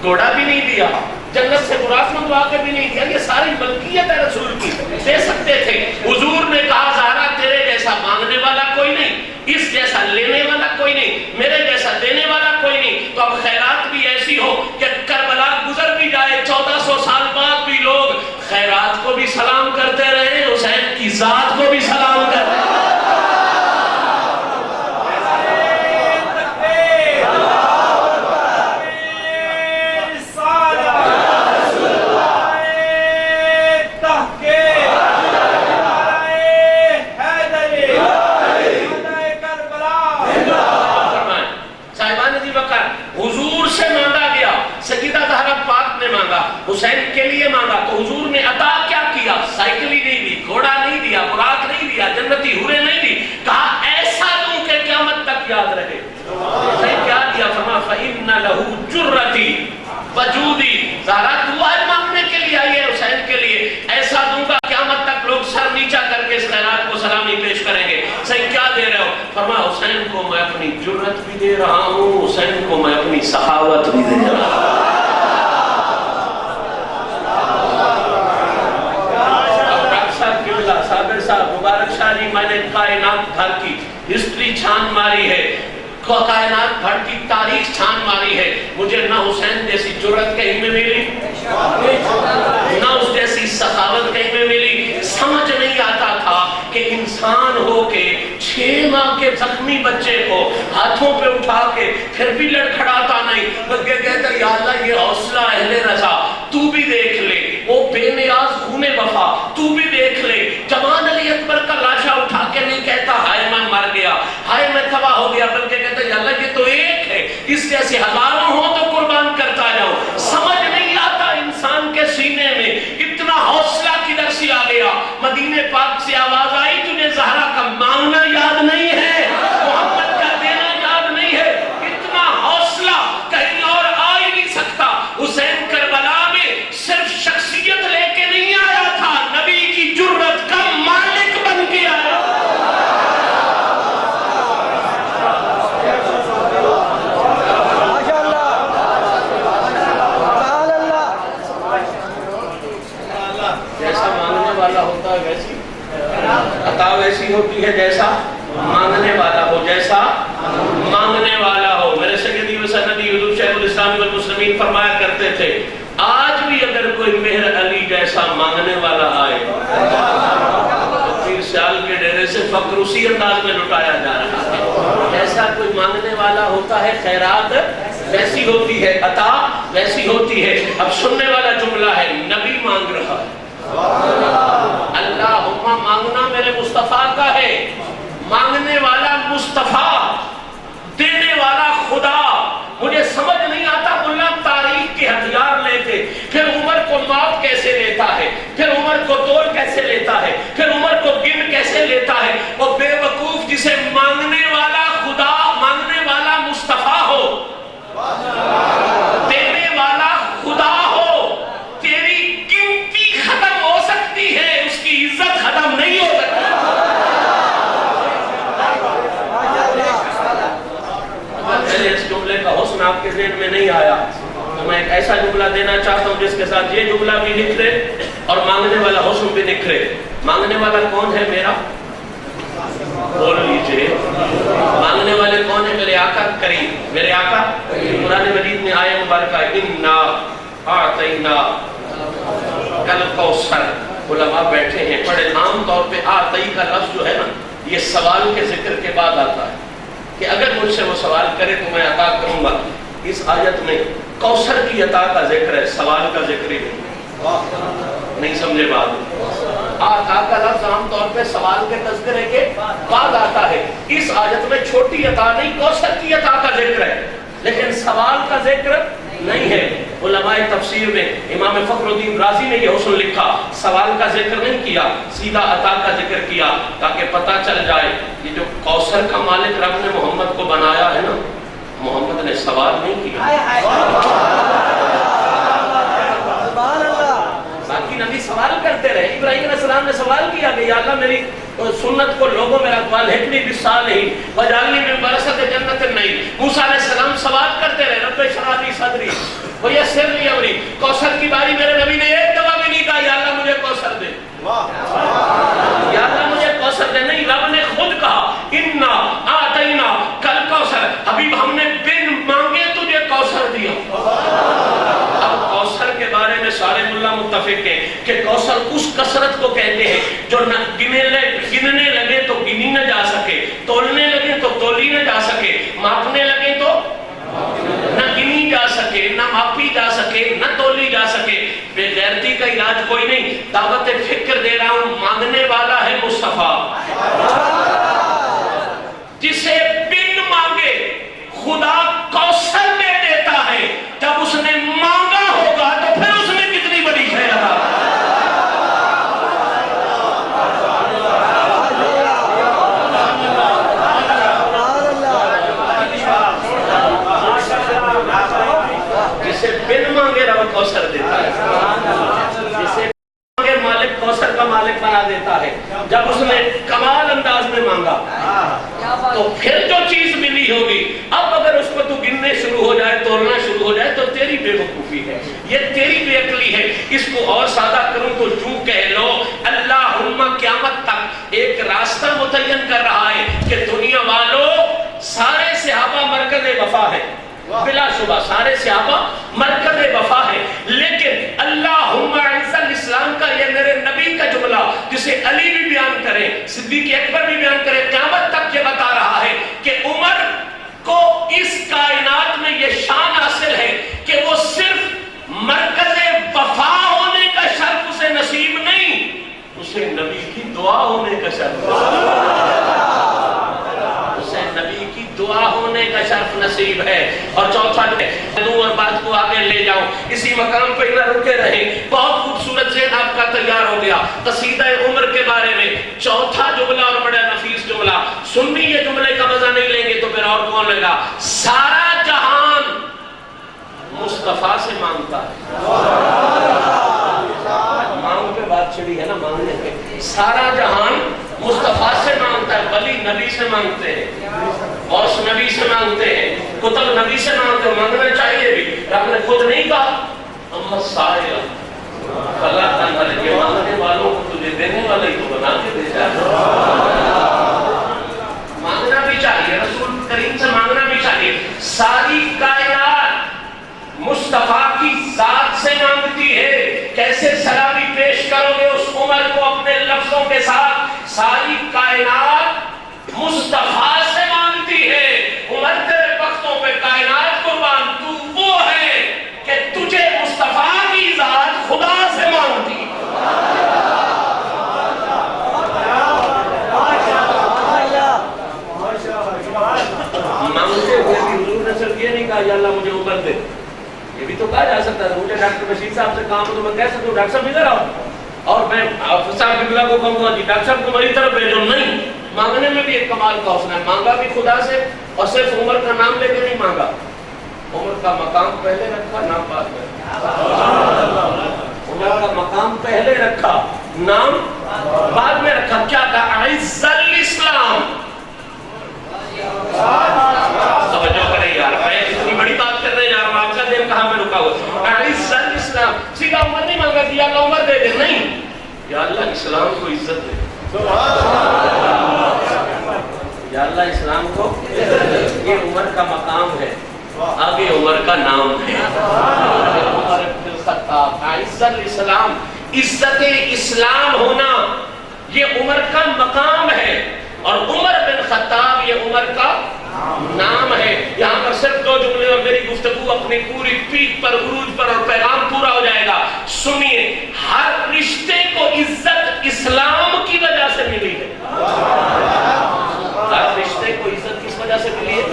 گھوڑا بھی نہیں دیا، جنت سے براق منگوا کے بھی نہیں دیا، یہ ساری ملکیت ہے رسول کی، دے سکتے تھے۔ حضور نے کہا زہرا تیرے جیسا مانگنے والا کوئی نہیں، اس جیسا لینے والا کوئی نہیں، میرے جیسا دینے والا کوئی نہیں، تو اب خیرات بھی ایسی ہو کہ کربلا گزر بھی جائے 1400 سال بعد بھی لوگ خیرات کو بھی سلام کرتے رہے، حسین کی ذات کو بھی سلام کرتے رہے۔ حسین کے لیے مانگا تو حضور نے عطا کیا کیا؟ سائیکل ہی نہیں دی، گھوڑا نہیں دیا، براق نہیں دیا، جنتی حوریں نہیں دی، کہا ایسا دوں کہ قیامت تک یاد رہے۔ حسین کیا دیا؟ فرمایا فَإِنَّ لَهُ جُرَّتِي وَجُودِي، زہرا تو آج مانگنے کے لیے آئی ہے حسین کے لیے، ایسا دوں گا قیامت تک لوگ سر نیچا کر کے اس خیرات کو سلامی پیش کریں گے۔ حسین کیا دے رہے ہو؟ فرمایا حسین کو میں اپنی جرت بھی دے رہا ہوں، حسین کو میں اپنی سخاوت بھی دے رہا ہوں۔ صابر صاحب مبارک شاہ جی، میں نے کائنات بھر کی ہسٹری چھان ماری ہے، کائنات بھر کی تاریخ چھان ماری ہے، مجھے نہ حسین جیسی جرت کہیں میں ملی، نہ اس جیسی سخاوت کہیں میں ملی۔ سمجھ نہیں آتا تھا کہ انسان ہو کے 6 ماہ کے زخمی بچے کو ہاتھوں پہ اٹھا کے پھر بھی لڑکھڑاتا نہیں، بلکہ کہتا یا اللہ یہ حوصلہ اہل رضا تو بھی دیکھ لے، وہ بے نیاز خون وفا تو بھی دیکھ لے۔ جوان علی اکبر کا لاشا اٹھا کے نہیں کہتا ہائے میں مر گیا، ہائے میں تباہ ہو گیا، بلکہ کہتا یا اللہ یہ تو ایک ہے، اس جیسے ہزاروں ہو تو قربان کرتا جاؤں۔ سمجھ نہیں آتا انسان کے سینے میں اتنا حوصلہ کدھر سے آ گیا۔ مدینے پاک سے آواز آئی تجھے زہرا کا مانگنا یاد نہیں ہے، محمد کا دینا یاد نہیں ہے، اتنا حوصلہ کہیں اور آ ہی نہیں سکتا۔ حسین کربلا میں صرف شخصیت لے کے نہیں آیا تھا، نبی کی جرت کا مالک بن کے آیا۔ جیسا مانگنے والا ہوتا ہے ویسی عطا ویسی ہوتی ہے، جیسا مانگنے والا ہو، جیسا مانگنے والا ہو۔ میرے سیدی و سندی حضور شیخ الاسلام والمسلمین فرمایا کرتے تھے آج بھی اگر کوئی مہر علی جیسا مانگنے والا آئے تو 30 سال کے ڈیرے سے فقر اسی انداز میں لٹایا جا رہا ہے۔ ایسا کوئی مانگنے والا ہوتا ہے، خیرات ویسی ہوتی ہے، عطا ویسی ہوتی ہے۔ اب سننے والا جملہ ہے نبی مانگ رہا ہے، اللہم مانگنا میرے مصطفیٰ کا ہے، مانگنے والا مصطفیٰ، دینے والا خدا۔ مجھے سمجھ نہیں آتا ملا تاریخ کے ہتھیار لے کے پھر عمر کو موت کیسے لیتا ہے، پھر عمر کو تول کیسے لیتا ہے، پھر عمر کو گن کیسے لیتا ہے۔ وہ بے وقوف جسے مانگنے والا خدا، مانگنے والا مصطفیٰ ہو، دینے والا خدا ہو، تیری گنتی ختم ہو سکتی ہے، اس کی عزت ختم نہیں ہو سکتی۔ پہلے اس جملے کا حسن آپ کے ذہن میں نہیں آیا تو میں ایک ایسا جملہ دینا چاہتا ہوں جس کے ساتھ یہ جملہ بھی نکھرے اور مانگنے والا حسن بھی نکھرے۔ مانگنے والا کون ہے میرا؟ بول لیجئے، مانگنے والے کون ہیں؟ میرے آقا کریم، میرے آقا۔ قرآن مجید میں آیہ مبارکہ اِنَّا أَعْطَيْنَا کَالْکَوْثَرَ، علماء بیٹھے ہیں، بڑے عام طور پہ آتئی کا لفظ جو ہے نا یہ سوال کے ذکر کے بعد آتا ہے کہ اگر مجھ سے وہ سوال کرے تو میں عطا کروں گا۔ اس آیت میں کوثر کی عطا کا ذکر ہے، سوال کا ذکر ہی نہیں سمجھے بات۔ عطا کا لفظ عام طور پہ سوال کے تذکرے کے بعد آتا ہے۔ اس آیت میں چھوٹی عطا نہیں، کوثر کی عطا کا ذکر ہے، لیکن سوال کا ذکر نہیں ہے۔ علماء تفسیر میں امام فخر الدین رازی نے یہ حسن لکھا، سوال کا ذکر نہیں کیا، سیدھا عطا کا ذکر کیا تاکہ پتہ چل جائے یہ جو کوثر کا مالک رب نے محمد کو بنایا ہے نا، محمد نے سوال نہیں کیا۔ باقی نبی سوال کرتے رہے، ابراہیم علیہ السلام نے سوال کیا کہ یا اللہ میری سنت کو لوگوں میرا قوال حکمی بالصالحین وجعلنی من ورثۃ جنت النعیم۔ موسیٰ علیہ السلام سوال کرتے رہے رب اشرح لی صدری وَيَسِّرْ لِي أَمْرِي، کوثر کی باری میرے نبی نے ایک دفعہ بھی نہیں کہا یا اللہ مجھے کوثر دے، یا اللہ مجھے کوثر دے، نہیں، رب نے خود کہا اِنَّا آتَيْنَا کل کوثر، حبیب ہم نے بن مانگے تجھے کوثر دیا۔ اب کوثر کے بارے میں سارے ملا متفق ہیں کہ کوثر اس کثرت کو کہتے ہیں جو نہ گننے لگے تو گنی نہ جا سکے، تولنے لگے تو تولی نہ جا سکے، ماپنے لگے تو نہ گنی جا سکے، نہ ماپی جا سکے، نہ تولی جا سکے۔ بے غیرتی کا علاج کوئی نہیں، دعوت فکر دے رہا ہوں، مانگنے والا ہے مصطفیٰ، جسے بن مانگے خدا کوثر دے دیتا ہے۔ جب اس نے مانگا ہوگا تو پھر اس نے کتنی بڑی شے عطا۔ جسے بن مانگے رب کوثر دیتا ہے، جسے مانگے مالک کوثر کا مالک بنا دیتا ہے۔ جب اس نے کمال انداز میں مانگا تو پھر جو چیز ملی ہوگی، اب اگر اس کو تو گننے شروع ہو جائے، تولنا شروع ہو جائے تو تیری بے وقوفی ہے، یہ تیری بے عقلی ہے۔ اس کو اور سادہ کروں تو یوں کہہ لو، اللہم قیامت تک ایک راستہ متعین کر رہا ہے کہ دنیا والوں سارے صحابہ مرکز وفا ہے، بلا شبہ سارے صحابہ مرکز وفا ہے، لیکن اللہم اعز الاسلام کا یہ میرے نبی کا جملہ جسے علی بھی بیان کرے، صدیق اکبر بھی بیان کرے، قیامت تک یہ بتا رہا ہے کہ عمر کو اس کائنات میں یہ شان حاصل ہے کہ وہ صرف مرکز وفا ہونے کا شرف اسے نصیب نہیں، اسے نبی کی دعا ہونے کا شرف، اسے نبی کی دعا ہونے کا شرف نصیب ہے۔ اور چوتھا دوں اور بات کو آگے لے جاؤں، اسی مقام پہ نہ رکے رہیں، بہت خوبصورت ذہن آپ کا تیار ہو گیا قصیدہ عمر کے بارے میں۔ چوتھا جملہ اور بڑا نفیس جملہ، سن بھی یہ جملے کا مزہ نہیں لیں گے تو پھر اور کون لگا؟ سارا جہان مصطفیٰ سے مانگتا ہے، مانگ پہ بات چڑی ہے نا، مانگنے پہ، سارا جہان مصطفیٰ سے مانگتا ہے، ولی نبی سے مانگتے ہیں، غوث نبی سے مانگتے ہیں، قطب نبی سے مانگتے ہیں، مانگنا چاہیے بھی۔ رب نے خود نہیں کہا اما سائل فلا تنہر، یہ مانگنے والوں کو تجھے دینے والا ہی تو بنا کے دے جائے، مانگنا بھی چاہیے، رسول کریم سے مانگنا بھی چاہیے۔ ساری کائنات مصطفیٰ کی ذات سے مانگتی ہے، کیسے سلامی پیش کرو گے اس عمر کو اپنے لفظوں کے ساتھ؟ ساری کائنات مصطفیٰ سے مانگتی ہے، عمر تیرے وقتوں پہ کائنات قربان، تو وہ ہے کہ تجھے مصطفیٰ کی ذات خدا سے مانگتی ہے۔ مانگتے ہوئے بھی حضور نے صرف یہ نہیں کہا یا اللہ مجھے عمر دے، یہ بھی تو کہا جا سکتا ہے، مجھے ڈاکٹر بشیر صاحب سے کام ہو تو میں کہہ سکتا ہوں ڈاکٹر صاحب ادھر آؤ، اور میں حافظ صاحب بگلا کو کہوں گا جی ڈاکٹر صاحب کو میری طرف بھیجو، نہیں۔ مانگنے میں بھی ایک کمال کا حسن ہے، مانگا بھی خدا سے اور صرف عمر کا نام لے کے نہیں مانگا، عمر کا مقام پہلے رکھا، نام بعد میں، عمر کا مقام پہلے رکھا، نام بعد میں رکھا۔ کیا کہا؟ اعز الاسلام، توجہ کریں یار، میں اتنی بڑی بات کرنے جا رہا ہوں، آپ کا دل کہاں میں رکا ہوا؟ اعز الاسلام، سیدھا عمر نہیں مانگا کہ یا اللہ عمر دے دے، نہیں، یا اللہ اسلام کو عزت دے، یا اللہ اسلام کو، یہ عمر کا مقام ہے، آگے عمر کا نام ہے، عمر بن الخطاب، اعز الاسلام، عزت اسلام ہونا یہ عمر کا مقام ہے، اور عمر بن خطاب یہ عمر کا نام ہے۔ یہاں پر صرف دو جملے اور میری گفتگو اپنی پوری پیٹ پر، عروج پر، اور پیغام پورا ہو جائے گا۔ سنیے، ہر رشتے کو عزت اسلام کی وجہ سے ملی ہے، ہر رشتے کو عزت کس وجہ سے ملی ہے؟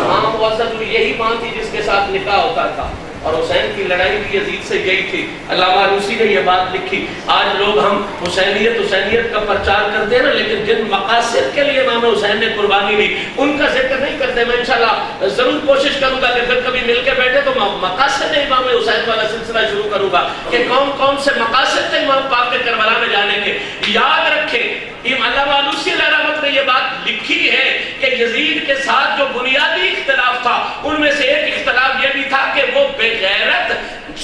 ماں معزز یہی ماں تھی جس کے ساتھ نکاح ہوتا تھا، اور حسین کی لڑائی بھی یزید سے یہی تھی۔ علامہ علوسی نے یہ بات لکھی، آج لوگ ہم حسینیت کا پرچار کرتے ہیں نا، لیکن جن مقاصد کے لیے امام حسین نے قربانی دی ان کا ذکر نہیں کرتے۔ میں انشاءاللہ ضرور کوشش کروں گا کہ پھر کبھی مل کے بیٹھے تو مقاصد امام حسین والا سلسلہ شروع کروں گا کہ کون کون سے مقاصد تھے امام پاک کے کربلا میں جانے کے۔ یاد رکھیں، علامہ علوسی علیہ رحمت نے یہ بات لکھی ہے کہ یزید کے ساتھ جو بنیادی اختلاف تھا ان میں سے ایک اختلاف یہ بھی تھا کہ وہ بے غیرت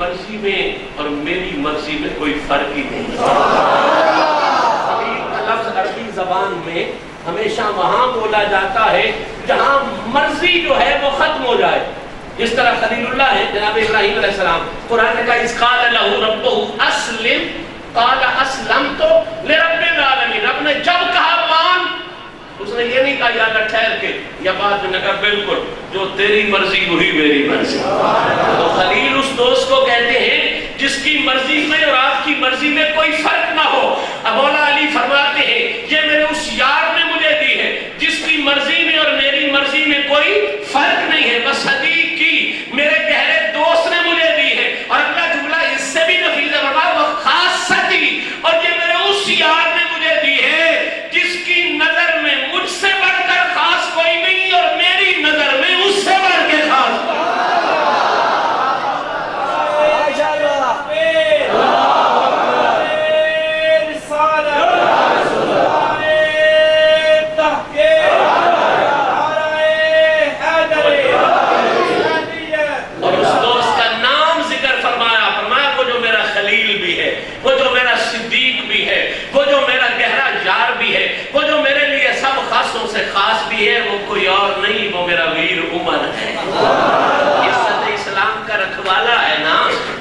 مرضی میں اور میری مرضی میں کوئی فرق ہی نہیں۔ خلیل کا لفظ عربی زبان میں ہمیشہ وہاں بولا جاتا ہے جہاں مرضی جو ہے وہ ختم ہو جائے۔ جس طرح خلیل اللہ ہے جناب ابراہیم علیہ السلام، قرآن نے کہا اذ قال لہ ربہ اسلم قال اسلمت لرب العالمین، رب نے جب کہا مان، اس نے یہ نہیں کہا یا اللہ ٹھہر کے یا بعد میں کہا بالکل جو تیری مرضی وہی میری مرضی۔ تو خلیل اس دوست کو کہتے ہیں جس کی مرضی میں اور آپ کی مرضی میں کوئی فرق نہ ہو۔ مولا علی فرماتے ہیں یہ میرے اس یار نے مجھے دی ہے جس کی مرضی میں اور میری مرضی میں کوئی فرق نہیں ہے، بس صدیق کی میرے گہرے دوست نے مجھے دی ہے۔ اور اگلا جملہ اس سے بھی نفیس ہے، فرمایا وہ خاصتی، اور یہ میرے اس یار نے مجھے دی ہے جس کی نظر میں مجھ سے بڑھ کر خاص کوئی نہیں اور میری نظر میں اس سے بڑھ کے خاص کوئی۔ وہ کوئی اور نہیں، وہ میرا ویر عمر ہے۔ عزت اسلام کا رکھوالا ہے نا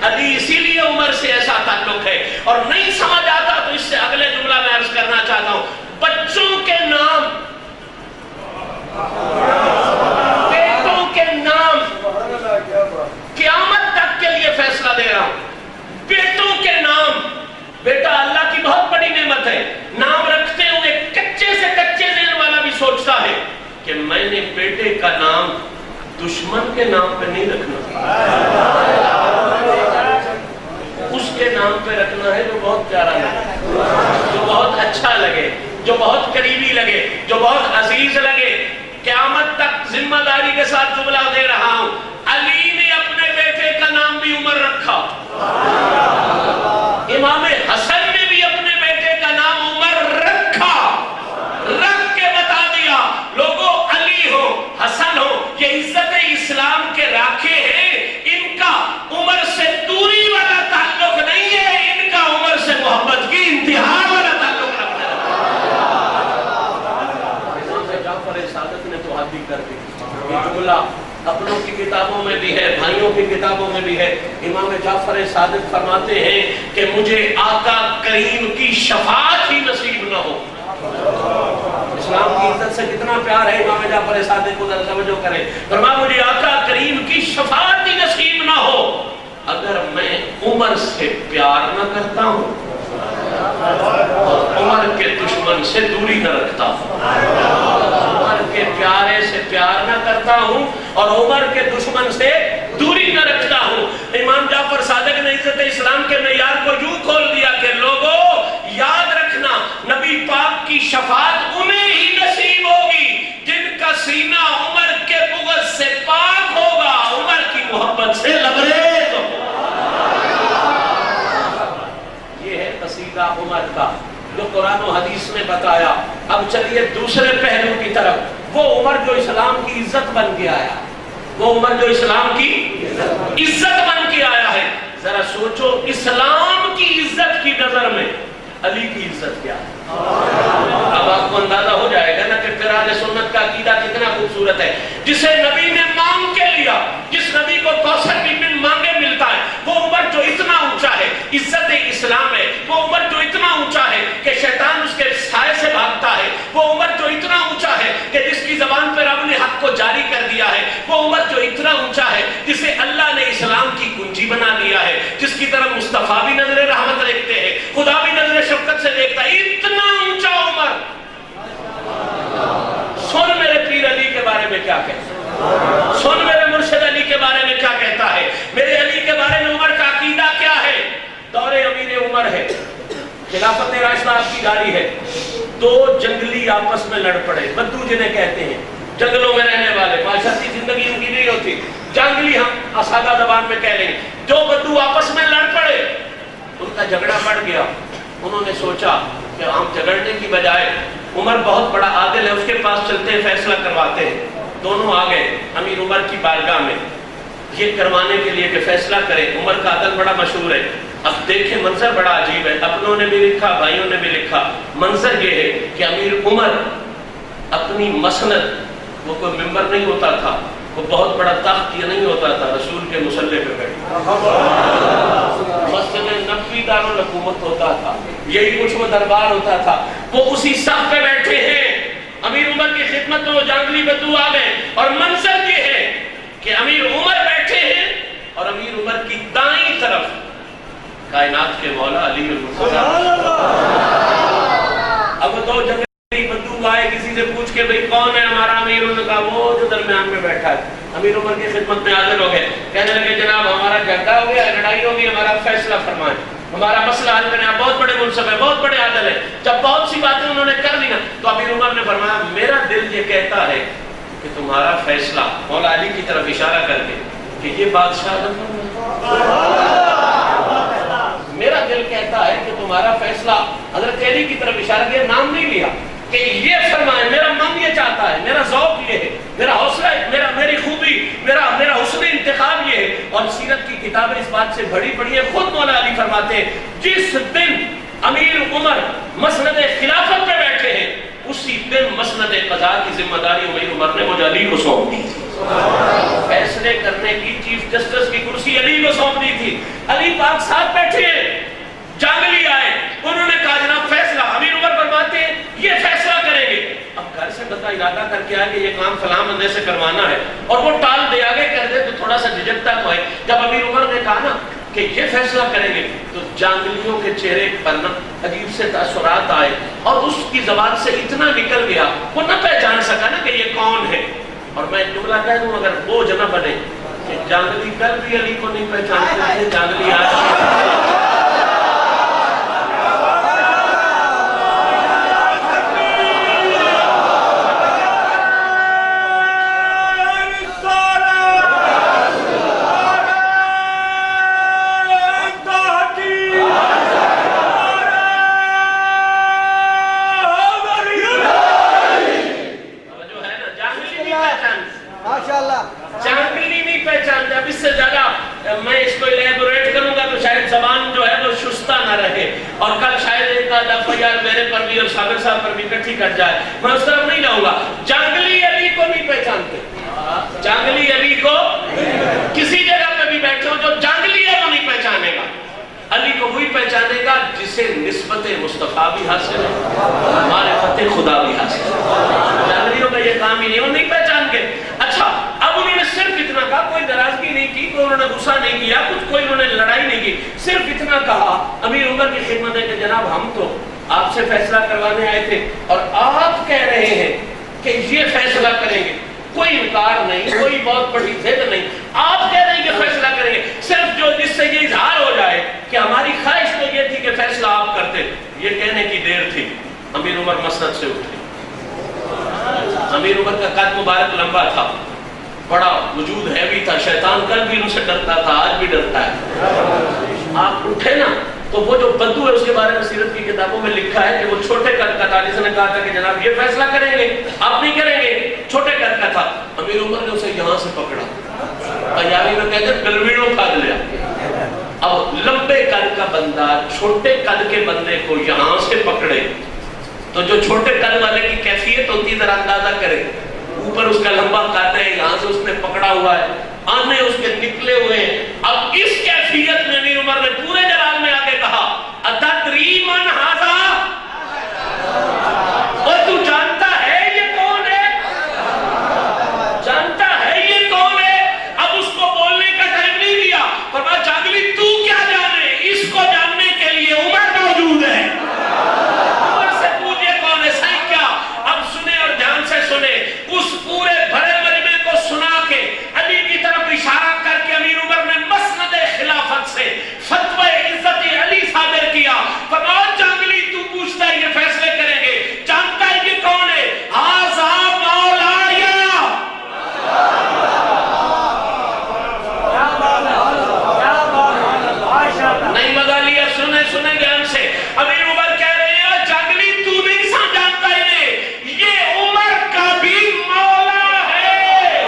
علی، اسی لیے عمر سے ایسا تعلق ہے۔ اور نہیں سمجھ آتا تو اس سے اگلے جملہ میں عرض کرنا چاہتا ہوں، بچوں کے نام، بیٹوں کے نام قیامت تک کے لیے فیصلہ دے رہا ہوں۔ بیٹوں کے نام، بیٹا اللہ کی بہت بڑی نعمت ہے، نام رکھتے ہوئے کچے سے کچے ذہن والا بھی سوچتا ہے کہ میں نے بیٹے کا نام دشمن کے نام پہ نہیں رکھنا، اس کے نام پہ رکھنا ہے جو بہت پیارا لگے، جو بہت اچھا لگے، جو بہت قریبی لگے، جو بہت عزیز لگے۔ قیامت تک ذمہ داری کے ساتھ جملہ دے رہا ہوں، علی نے اپنے بیٹے کا نام بھی عمر رکھا، امام حسن نے بھی اپنے بیٹے کا نام عمر رکھا، رکھ کے بتا دیا لوگوں علی ہو حسن ہو یہ عزت اسلام کے راکھے ہیں، ان کا عمر سے دوری والا تعلق نہیں ہے، ان کا عمر سے محبت کی انتہا والا تعلق رکھتا ہے۔ جعفر صادق نے تو حد ہی کر دی، یہ جملہ اپنوں کی کتابوں میں بھی ہے، بھائیوں کی کتابوں میں بھی ہے۔ امام جعفر صادق فرماتے ہیں کہ مجھے آقا کریم کی شفاعت ہی نصیب نہ ہو۔ اسلام کی عزت سے کتنا پیار ہے امام جعفر صادق کو ذرا توجہ کریں، فرمایا مجھے آقا کریم کی شفاعت ہی نصیب نہ ہو اگر میں عمر سے پیار نہ کرتا ہوں اور عمر کے دشمن سے دوری نہ رکھتا ہوں، عمر کے پیارے سے پیار نہ کرتا ہوں اور عمر کے دشمن سے دوری نہ رکھتا ہوں۔ امام جعفر صادق نے عزت اسلام کے معیار کو یوں کھول دیا کہ لوگوں یاد رکھنا نبی پاک کی شفاعت انہیں ہی نصیب ہوگی جن کا سینہ عمر کے بغض سے پاک ہوگا، عمر کی محبت سے لبریز ہوگا۔ یہ ہے قصیدہ عمر کا جو قرآن و حدیث نے بتایا۔ اب چلیے دوسرے پہلو کی طرف، وہ عمر جو اسلام کی عزت بن کے آیا، وہ عمر جو اسلام کی عزت بن کے آیا ہے، ذرا سوچو اسلام کی عزت کی نظر میں علی کی عزت کیا ہے؟ اب آپ کو اندازہ ہو جائے گا نا کہ پھر اہل سنت کا عقیدہ کتنا خوبصورت ہے۔ جسے نبی نے مانگ کے لیا، جس نبی کو کوثر کی بن مانگے ملتا ہے، وہ عمر جو اتنا اونچا ہے، عزت اسلام ہے، وہ عمر جو اتنا اونچا ہے کہ شیطان اس کے سائے سے بھاگتا ہے، وہ عمر جو اتنا اونچا ہے کہ جس کی زبان پر رب نے حق کو جاری کر دیا ہے، وہ عمر جو اتنا اونچا ہے جسے اللہ نے اسلام کی کنجی بنا دیا ہے، جس کی طرف مصطفیٰ بھی نظر رحمت دیکھتے ہیں، خدا بھی نظر شفقت سے دیکھتا ہے، اتنا اونچا عمر۔ سن میرے پیر علی کے بارے میں کیا کہتا ہے، سن میرے مرشد علی کے بارے میں کیا کہتا ہے، میرے علی کے بارے میں عمر کا عقیدہ کیا ہے۔ دور امیر عمر ہے، خلافت راشدہ آپ کی گاڑی ہے، دو جنگلی آپس میں لڑ پڑے، بدو جنہیں کہتے ہیں، جنگلوں میں رہنے والے، معاشرتی زندگی ان کی نہیں ہوتی، جنگلی ہم سادہ زبان میں کہہ لیں گے، جو بدو آپس میں لڑ پڑے، ان کا جھگڑا بڑھ گیا۔ انہوں نے سوچا کہ ہم جھگڑنے کی بجائے عمر بہت بڑا عادل ہے، اس کے پاس چلتے ہیں، فیصلہ کرواتے ہیں۔ دونوں آ گئے امیر عمر کی بارگاہ میں، یہ کروانے کے لیے کہ فیصلہ کریں. عمر کا عدل بڑا مشہور ہے. اب دیکھیں منظر بڑا عجیب ہے, اپنوں نے بھی لکھا, بھائیوں نے بھی لکھا. منظر یہ ہے کہ امیر عمر اپنی مسند, وہ کوئی ممبر نہیں ہوتا تھا, وہ بہت بڑا تخت یہ نہیں ہوتا تھا, رسول کے مصلی پہ بیٹھے. مسجد نبوی دارالحکومت ہوتا تھا, یہی کچھ وہ دربار ہوتا تھا. وہ اسی صف پہ بیٹھے ہیں. امیر عمر کی خدمت میں وہ جانگلی بدو آ گئے, اور منظر یہ ہے کہ امیر عمر بیٹھے ہیں اور امیر عمر کی دائیں طرف کائنات کے مولا علی المرتضیٰ. اب دو جنگلی بدو آئے, کسی سے پوچھ کے بھئی کون ہے ہمارا امیر, انہوں نے کہا وہ جو درمیان میں بیٹھا ہے. امیر عمر کی خدمت میں حاضر ہو گئے, کہنے لگے جناب ہمارا جھگڑا ہو گیا, لڑائی ہوگی, ہمارا فیصلہ فرمائیں, ہمارا مسئلہ حل کریں. آپ بہت بڑے منصف ہیں, بہت بڑے عادل ہیں. جب بہت سی باتیں انہوں نے کر لی نا, تو امیر عمر نے فرمایا میرا دل یہ کہتا ہے کہ تمہارا فیصلہ, مولا علی کی طرف اشارہ کر کے, کہ یہ بادشاہ میرا دل کہتا ہے کہ تمہارا فیصلہ, حضرت علی کی طرف اشارہ کیا, نام نہیں لیا, کہ یہ فرمائے. میرا من یہ چاہتا ہے, میرا ذوق یہ ہے, میرا حوصلہ, میری خوبی, میرا حسن انتخاب یہ ہے. اور سیرت کی کتابیں اس بات سے بڑی بڑی ہیں. خود مولا علی فرماتے ہیں جس دن امیر عمر مسند خلافت پہ بیٹھے ہیں, اسی دن مسند قضاء کی ذمہ داری امیر عمر نے مجھے علی کو سونپ دی. فیصلے کرنے کی چیف جسٹس کی کرسی علی کو سونپ دی تھی. علی پاک ساتھ بیٹھے ہیں, جانگلی آئے, انہوں نے کہا جناب فیصلہ. امیر عمر فرماتے ہیں یہ فیصلہ کریں گے. اب گھر سے بتا ارادہ کر کے آئے کہ یہ کام فلاں بندے سے کروانا ہے, اور وہ ٹال دے, آگے کر دے تو تھوڑا سا جھجکتا تو ہے. جب امیر عمر نے کہا نا کہ یہ فیصلہ کریں گے, تو جانگلیوں کے چہرے پر نا عجیب سے تاثرات آئے, اور اس کی زبان سے اتنا نکل گیا, وہ نہ پہچان سکا نا کہ یہ کون ہے. اور میں جملہ کہہ دوں اگر بوجھ نہ بنے کہ جانگلی کل بھی علی کو نہیں پہچانتے تھے, جانگلی آج جانگلی نہیں پہچانتے. اب اس سے زیادہ میں اس کو الیبوریٹ کروں گا تو شاید زبان جو ہے وہ شستہ نہ رہے, اور کل شاید ایک دفعہ یار میرے پر بھی اور صابر صاحب پر بھی کٹھی کٹ جائے. میں اس طرف نہیں رہوں گا. جانگلی علی کو نہیں پہچانتے, جانگلی علی کو کسی جگہ پہ بھی بیٹھے ہو جو جانگلی ہے وہ نہیں پہچانے گا. علی کو وہی پہچانے گا جسے نسبت مصطفیٰ بھی حاصل ہے, معرفت خدا بھی حاصل ہے. جانگلیوں کا یہ کام ہی نہیں, وہ نہیں پہچان کے. اچھا اب انہوں نے صرف اتنا کہا, کوئی ناراضگی نہیں کی, کوئی انہوں نے غصہ نہیں کیا, کوئی انہوں نے لڑائی نہیں کی, صرف اتنا کہا امیر عمر کی خدمت ہے کہ جناب ہم تو آپ سے فیصلہ کروانے آئے تھے, اور آپ کہہ رہے ہیں کہ یہ فیصلہ کریں گے. کوئی انکار نہیں, کوئی بہت بڑی ضد نہیں, آپ کہہ رہے ہیں کہ فیصلہ کریں گے. صرف جو جس سے یہ اظہار ہو جائے کہ ہماری خواہش تو یہ تھی کہ فیصلہ آپ کرتے, یہ کہنے کی دیر تھی. امیر عمر مسند سے اٹھے. امیر عمر کا قد مبارک لمبا تھا, بڑا وجود ہیوی تھا, شیطان کل بھی ان سے ڈرتا تھا, آج بھی ڈرتا ہے. آپ اٹھے نا تو وہ جو بدو ہے اس کے بارے میں سیرت کی کتابوں میں لکھا ہے کہ وہ چھوٹے قد کا تھا, جس نے کہا تھا کہ جناب یہ فیصلہ کریں گے, آپ نہیں کریں گے, چھوٹے قد کا تھا. امیر عمر نے اسے یہاں سے پکڑا, پنجابی میں کہتے ہیں گلویڑوں کھا لیا. اب لمبے قد کا بندہ چھوٹے قد کے بندے کو یہاں سے پکڑے تو جو چھوٹے قد والے کی کیفیت ہوتی ہے ذرا اندازہ کرے. اوپر اس کا لمبا قد ہے, یہاں سے اس نے پکڑا ہوا ہے, آنے اس کے نکلے ہوئے ہیں. اب اس کیفیت میں امیر عمر نے پورے جلال میں آگے کہا اتدری من ھذا, اور تو جانتا ہے یہ کون ہے, جانتا ہے یہ کون ہے. اب اس کو بولنے کا ٹائم نہیں دیا, فرمایا جانگلی تو کیا جانے, اس کو جاننے کے لیے عمر موجود ہے. عمر سے پوچھے کون ہے, صحیح کیا. اب سنے اور دھیان سے سنے, اس پورے بھرے مجمع کو سنا کے علی کی طرف اشارہ کر کے امیر عمر نے مسند خلافت سے فتوی عزت علی صادر کیا. فرمایا جانگلی تو پوچھتا ہے یہ فیصلے کریں گے, جانتا ہے یہ کون ہے, ھذا مولایا. نہیں مزہ لیا, سنے دھیان سے. امیر عمر کہہ رہے ہیں جانگلی تو نہیں سا جانتا انہیں, یہ عمر کا بھی مولا ہے.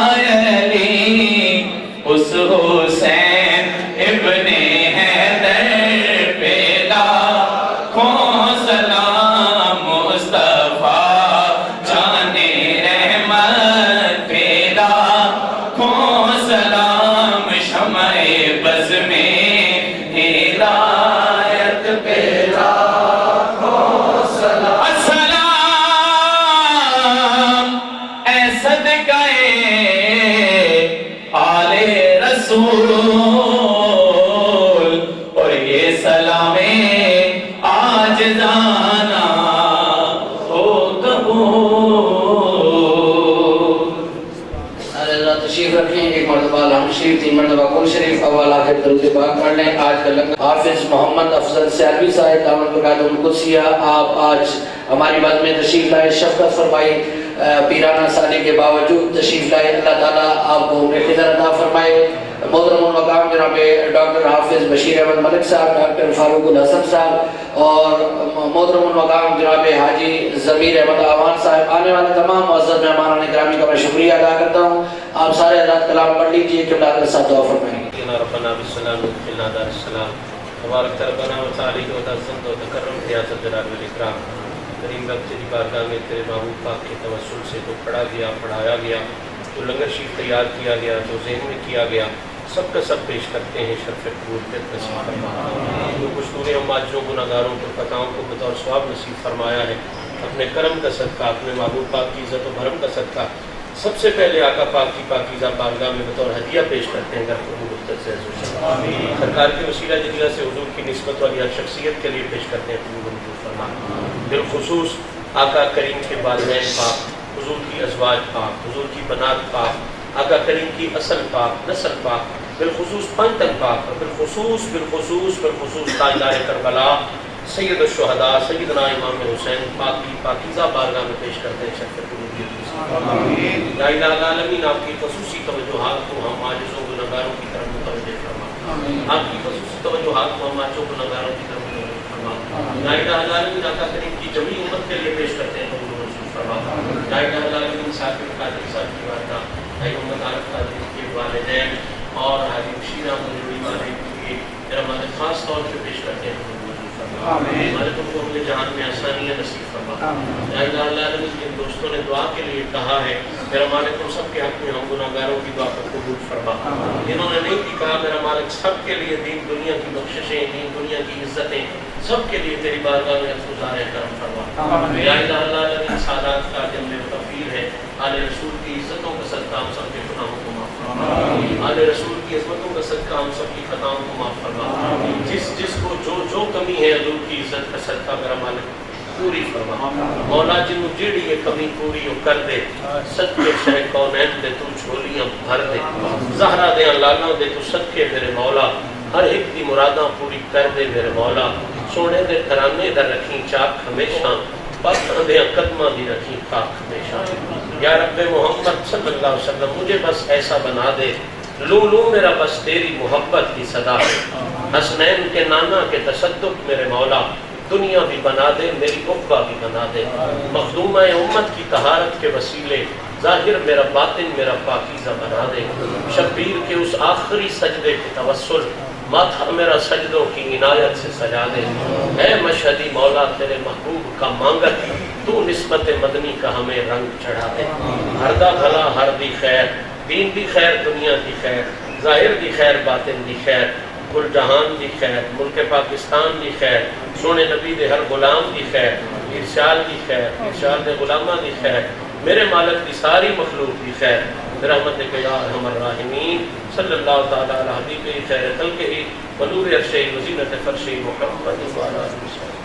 علی اس حسین ابن حیدر پہ لاکھوں سلام مصطفیٰ جان رحمت پہ لاکھوں سلام شمع بز میں ہدایت پہ لاکھوں سلام السلام اے صدقہ آل رسول اور یہ سلام عاجزانہ ہو قبول۔ اللہ تشریف رکھیں، ایک مرتبہ الحمد شریف، 3 مرتبہ قل شریف، اول آخر درود پاک پڑھ لیں۔ آج کا لنگر حافظ محمد افضل سیالوی صاحب دامن برکاتہ القدسیہ، آپ آج ہماری بات میں تشریف لائے، شفقت فرمائی، پیرانہ سالی کے باوجود تشریف لائے۔ اللہ تعالیٰ آپ کو عمر خضر عطا فرمائے۔ محترم المقام جناب ڈاکٹر حافظ بشیر احمد ملک صاحب، ڈاکٹر فاروق الحسن صاحب اور محترم المقام جناب حاجی ضمیر احمد آوان صاحب، آنے والے تمام معزز مہمانان گرامی کا میں شکریہ ادا کرتا ہوں۔ آپ سارے حضرات کلام پڑھ لیجیے کہ اللہ کے ساتھ دعا فرمائیں۔ ربنا بالسلام وادخلنا دار السلام تبارک ربنا وتعالی وتعظمت وتکرمت یا ذا الجلال والاکرام۔ کریم رب تیری بارگاہ میں تیرے محبوب پاک کے توسل سے تو پڑھا گیا، پڑھایا گیا، جو لنگر شریف تیار کیا گیا، جو ذہن میں کیا گیا، سب کا سب پیش کرتے ہیں شرف قبولیت نصیب فرما۔ جو کچھ تو نے ہم آجوں گناہگاروں کو خطاؤں کو بطور ثواب نصیب فرمایا ہے، اپنے کرم کا صدقہ، اپنے محبوب پاک کی عزت و بھرم کا صدقہ، سب سے پہلے آقا پاک کی پاکیزہ بارگاہ میں بطور ہدیہ پیش کرتے ہیں، گر قبول سے سرکار کے وسیلہ جلیلہ سے حضور کی نسبت والی ہر شخصیت کے لیے پیش کرتے ہیں، قبول منظور فرما۔ بالخصوص آقا کریم کے والدین پاک، حضور کی ازواج پاک، حضور کی بنات پاک، آقا کریم کی اصل پاک، نسل پاک، بالخصوص پنتن پاک، اور بالخصوص تاجدار کربلا سید الشہداء سیدنا امام حسین پاک کی پاکیزہ بارگاہ میں پیش کرتے ہیں، شرف قبولیت لا الہ الا العالمین۔ آپ کی خصوصی توجہات کو ہم عاجزوں گناہگاروں کی طرف متوجہ فرما، آپ کی خصوصی توجہات کو ہم عاجزوں گناہگاروں کی طرف متوجہ فرما۔ لا الہ الا العالمین آقا کریم کی جمیع امت کے لیے پیش کرتے ہیں، قبول منظور فرما۔ لا الہ الا العالمین صاحب قادری صاحب کی بارگاہ، بھائی محمد عارف قادری کے والدین اور حاجی بشیر احمد جوڑی والے کے میرا مالک خاص طور سے پیش کرتے ہیں، قبول منظور فرما۔ مالک ان کو اپنے جہان میں آسانیاں نصیب فرما۔ لا الہ الا العالمین جن دوستوں نے دعا کے لیے کہا ہے، میرا مالک ان سب کے حق میں ہم گناہگاروں کی دعا کو قبول فرما۔ جنہوں نے نہیں بھی کہا، میرا مالک سب کے لیے دین دنیا کی بخششیں، دین دنیا کی عزتیں، سب کے لیے تیری بارگاہ میں گزار کرم فرما۔ لا الہ الا العالمین سادات کا جنم غفیر ہے، آل رسول کی عزتوں کا صدقہ ہم سب کے گناہوں کو معاف فرما، آل رسول کی عظمتوں کا صدقہ ہم سب کی خطاؤں کو معاف فرما۔ جس کو جو کمی ہے حضور کی عزت کا صدقہ میرا مالک پوری فرما۔ مولا جنو جیڑی یہ کمی پوری کر دے، صدقے شہ کونین دے تو جھولیاں بھر دے، زہرا دے لالا دے تو صدقے میرے مولا، ہر ایک دی مراداں پوری کر دے میرے مولا۔ سونے دے گھرانے در رکھیں چاک ہمیشہ، پاکاں دے قدماں دی رکھیں پاک ہمیشہ۔ یا رب محمد صلی اللہ علیہ وسلم مجھے بس ایسا بنا دے، لوں میرا بس تیری محبت کی صدا ہے، حسنین کے نانا کے تصدق میرے مولا، دنیا بھی بنا دے میری عقبہ بھی بنا دے، مخدومہ امت کی طہارت کے وسیلے ظاہر میرا باطن میرا پاکیزہ بنا دے، شبیر کے اس آخری سجدے کے توسل ماتھا میرا سجدوں کی عنایت سے سجا دے۔ اے مشہدی مولا تیرے محبوب کا مانگت، تو نسبت مدنی کا ہمیں رنگ چڑھا دے، ہر دا بھلا ہر دی خیر، دین دی خیر دنیا دی خیر، ظاہر دی خیر باطن دی خیر، کل جہان دی خیر، ملک پاکستان دی خیر، سونے نبی دے ہر غلام دی خیر، ارشاد دی خیر، ارشاد دے غلامہ دی خیر، میرے مالک دی ساری مخلوق دی خیر، برحمتک یا ارحم الراحمین، صلی اللہ تعالی علی حبیبہ خیر خلقہ ونور عرشہ وزینت فرشہ محمد وعلی آلہ وسلم۔